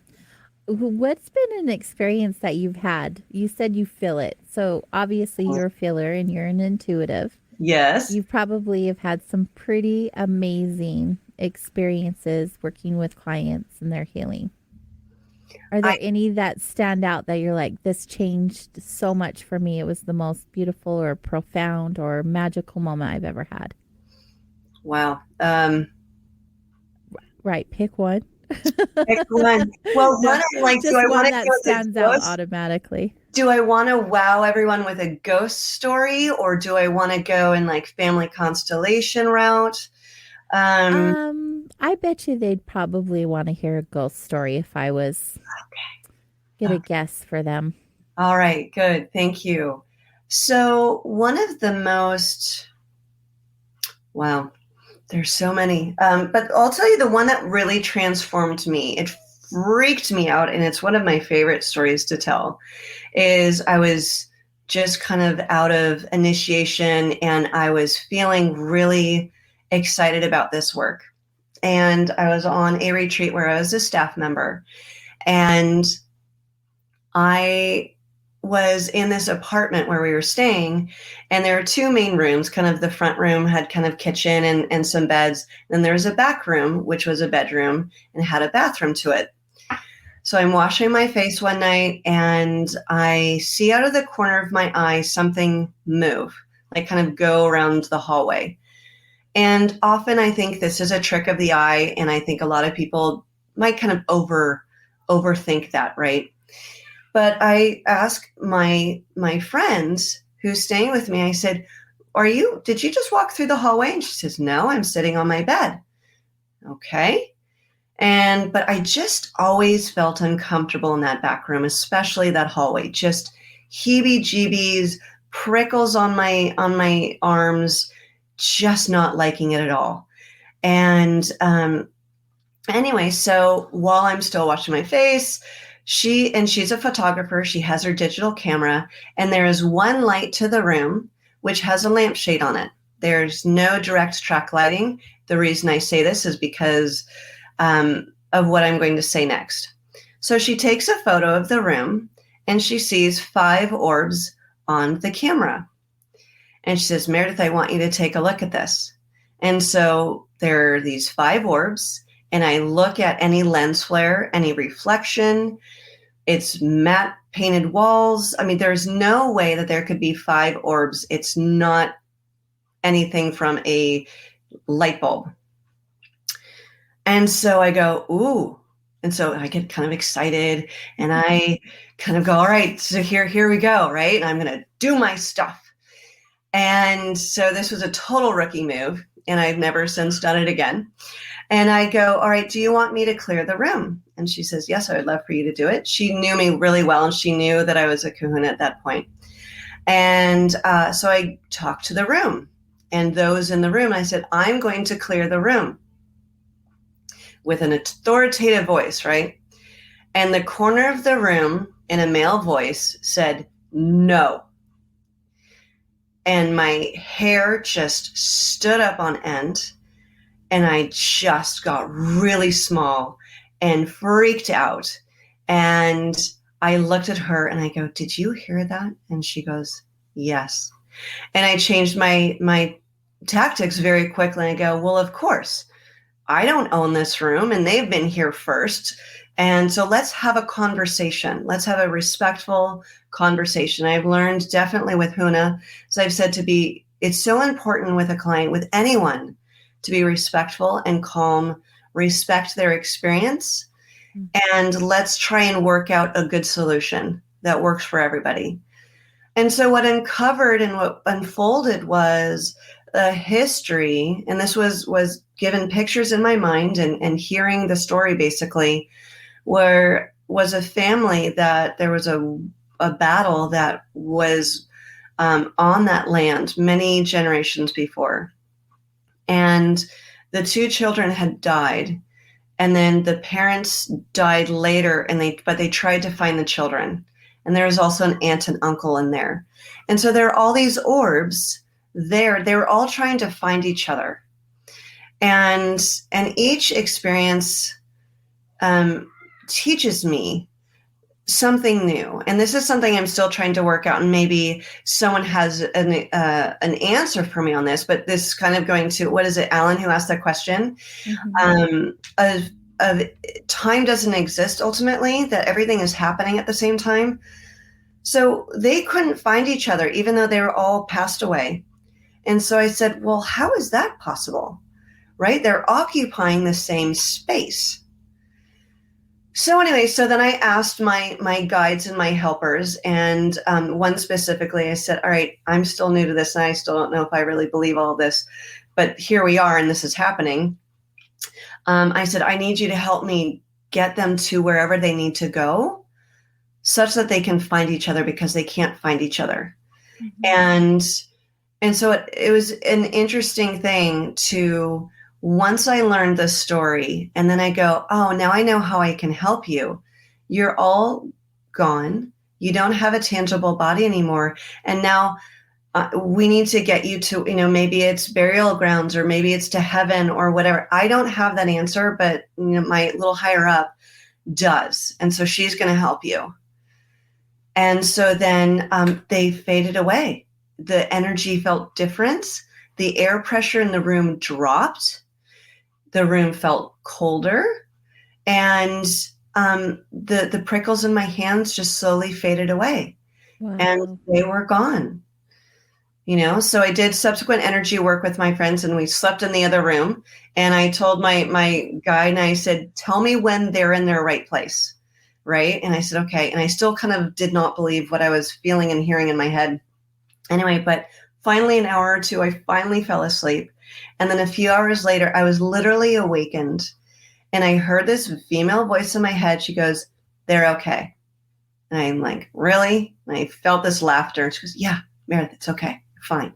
What's been an experience that you've had? You said you feel it. So obviously you're a feeler and you're an intuitive. Yes. You probably have had some pretty amazing experiences working with clients and their healing. Are there any that stand out that you're like, this changed so much for me? It was the most beautiful or profound or magical moment I've ever had. Wow. Right. Pick one. Pick one. Well, one do I want to that go stands out automatically? Do I want to wow everyone with a ghost story, or do I want to go in family constellation route? I bet you they'd probably want to hear a ghost story if I was get a guess for them. All right, good. Thank you. So one of the most, wow, there's so many, but I'll tell you the one that really transformed me. It freaked me out, and it's one of my favorite stories to tell, is I was just kind of out of initiation, and I was feeling really excited about this work. And I was on a retreat where I was a staff member, and I was in this apartment where we were staying, and there were two main rooms. Kind of the front room had kind of kitchen and some beds. Then there was a back room, which was a bedroom and had a bathroom to it. So I'm washing my face one night, and I see out of the corner of my eye something move, like kind of go around the hallway. And often I think this is a trick of the eye, and I think a lot of people might kind of overthink that, right? But I asked my friends who's staying with me, I said, did you just walk through the hallway? And she says, no, I'm sitting on my bed. Okay. But I just always felt uncomfortable in that back room, especially that hallway, just heebie-jeebies, prickles on my arms, just not liking it at all. And anyway, so while I'm still washing my face, she's a photographer. She has her digital camera, and there is one light to the room, which has a lampshade on it. There's no direct track lighting. The reason I say this is because of what I'm going to say next. So she takes a photo of the room, and she sees 5 orbs on the camera. And she says, Meredith, I want you to take a look at this. And so there are these 5 orbs, and I look at any lens flare, any reflection. It's matte painted walls. I mean, there's no way that there could be 5 orbs. It's not anything from a light bulb. And so I go, ooh. And so I get kind of excited, and I kind of go, all right, so here we go, right? And I'm going to do my stuff. And so this was a total rookie move, and I've never since done it again. And I go, all right, do you want me to clear the room? And she says, yes, I would love for you to do it. She knew me really well, and she knew that I was a kahuna at that point. And so I talked to the room, and those in the room, I said, I'm going to clear the room, with an authoritative voice, right? And the corner of the room, in a male voice, said, no. And my hair just stood up on end, and I just got really small and freaked out. And I looked at her, and I go, did you hear that? And she goes, yes. And I changed my tactics very quickly. I go, well, of course. I don't own this room, and they've been here first. And so let's have a conversation. Let's have a respectful conversation. I've learned definitely with Huna, as I've said, it's so important with a client, with anyone, to be respectful and calm, respect their experience, and let's try and work out a good solution that works for everybody. And so what uncovered and what unfolded was a history, and this was given pictures in my mind and hearing the story basically, where was a family that there was a battle that was on that land many generations before. And the 2 children had died, and then the parents died later, but they tried to find the children. And there was also an aunt and uncle in there. And so there are all these orbs there. They were all trying to find each other. And each experience teaches me something new. And this is something I'm still trying to work out. And maybe someone has an answer for me on this, but this is kind of going to, what is it, Alan, who asked that question? Of time doesn't exist ultimately, that everything is happening at the same time. So they couldn't find each other, even though they were all passed away. And so I said, well, how is that possible? Right? They're occupying the same space. So anyway, so then I asked my guides and my helpers, and one specifically, I said, all right, I'm still new to this, and I still don't know if I really believe all of this, but here we are, and this is happening. I said, I need you to help me get them to wherever they need to go, such that they can find each other because they can't find each other. And so it was an interesting thing to, once I learned the story and then I go, oh, now I know how I can help you. You're all gone. You don't have a tangible body anymore. And now we need to get you to, maybe it's burial grounds or maybe it's to heaven or whatever. I don't have that answer, but my little higher up does. And so she's going to help you. And so then they faded away. The energy felt different. The air pressure in the room dropped. The room felt colder. And the prickles in my hands just slowly faded away. Wow. And they were gone. So I did subsequent energy work with my friends and we slept in the other room. And I told my guide and I said, tell me when they're in their right place. Right. And I said, okay. And I still kind of did not believe what I was feeling and hearing in my head. Anyway, but finally an hour or two, I finally fell asleep. And then a few hours later, I was literally awakened and I heard this female voice in my head. She goes, they're okay. And I'm like, really? And I felt this laughter. She goes, yeah, Meredith, it's okay. Fine.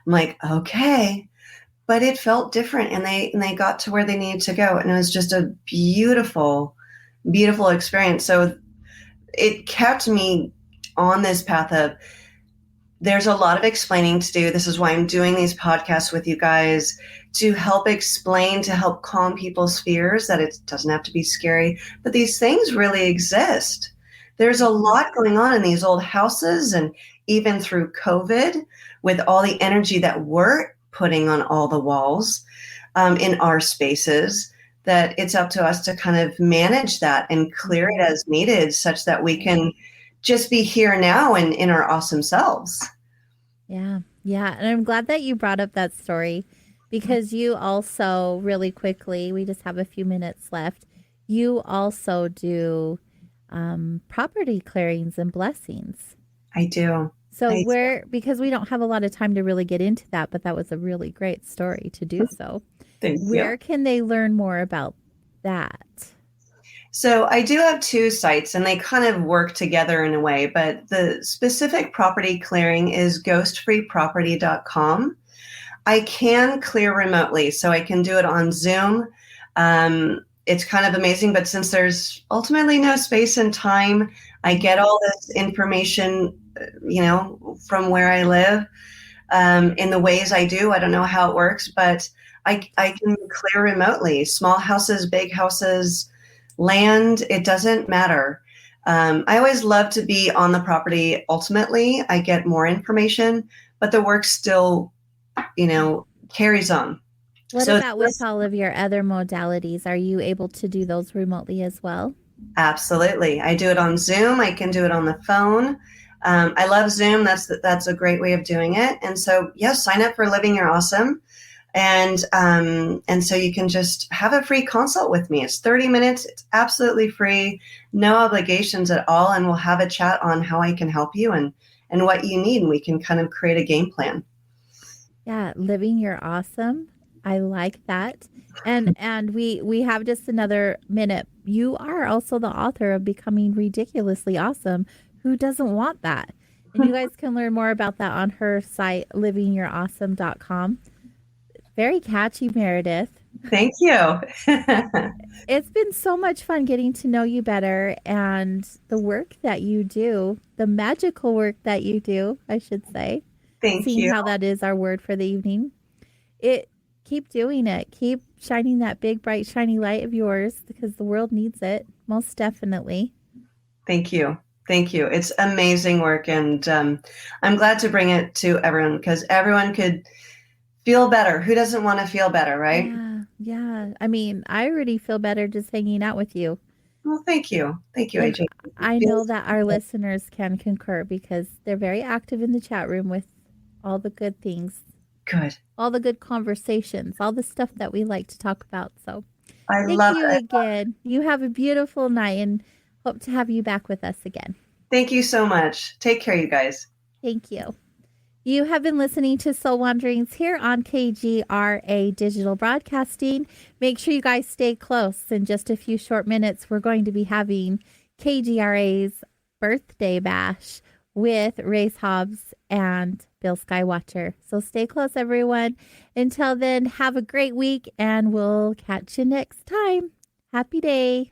I'm like, okay. But it felt different and they got to where they needed to go. And it was just a beautiful, beautiful experience. So it kept me on this path of, there's a lot of explaining to do. This is why I'm doing these podcasts with you guys, to help explain, to help calm people's fears, that it doesn't have to be scary, but these things really exist. There's a lot going on in these old houses, and even through COVID, with all the energy that we're putting on all the walls in our spaces, that it's up to us to kind of manage that and clear it as needed, such that we can just be here now and in our awesome selves. Yeah. Yeah. And I'm glad that you brought up that story, because you also, really quickly, we just have a few minutes left, you also do property clearings and blessings. I do. So because we don't have a lot of time to really get into that, but that was a really great story to do so. Where can they learn more about that? So I do have two sites and they kind of work together in a way, but the specific property clearing is ghostfreeproperty.com. I can clear remotely, so I can do it on Zoom. It's kind of amazing, but since there's ultimately no space and time, I get all this information, from where I live, in the ways I do. I don't know how it works, but I can clear remotely. Small houses, big houses, land, it doesn't matter. I always love to be on the property. Ultimately, I get more information, but the work still, carries on. What about with all of your other modalities? Are you able to do those remotely as well? Absolutely. I do it on Zoom. I can do it on the phone. I love Zoom. That's a great way of doing it. And so, yes, sign up for Living Your Awesome. And so you can just have a free consult with me. It's 30 minutes. It's absolutely free, no obligations at all. And we'll have a chat on how I can help you and what you need. And we can kind of create a game plan. Yeah. Living Your Awesome. I like that. And we have just another minute. You are also the author of Becoming Ridiculously Awesome. Who doesn't want that? And you guys can learn more about that on her site, livingyourawesome.com. Very catchy, Meredith. Thank you. It's been so much fun getting to know you better and the work that you do, the magical work that you do, I should say. Thank you. Seeing how that is our word for the evening. Keep doing it. Keep shining that big, bright, shiny light of yours, because the world needs it, most definitely. Thank you. Thank you. It's amazing work. And I'm glad to bring it to everyone, because everyone could feel better. Who doesn't want to feel better, right? Yeah. I mean, I already feel better just hanging out with you. Well, thank you. Thank you, AJ. I know that our listeners can concur, because they're very active in the chat room with all the good things. Good. All the good conversations, all the stuff that we like to talk about. So thank you again. You have a beautiful night and hope to have you back with us again. Thank you so much. Take care, you guys. Thank you. You have been listening to Soul Wanderings here on KGRA Digital Broadcasting. Make sure you guys stay close. In just a few short minutes, we're going to be having KGRA's birthday bash with Race Hobbs and Bill Skywatcher. So stay close, everyone. Until then, have a great week, and we'll catch you next time. Happy day.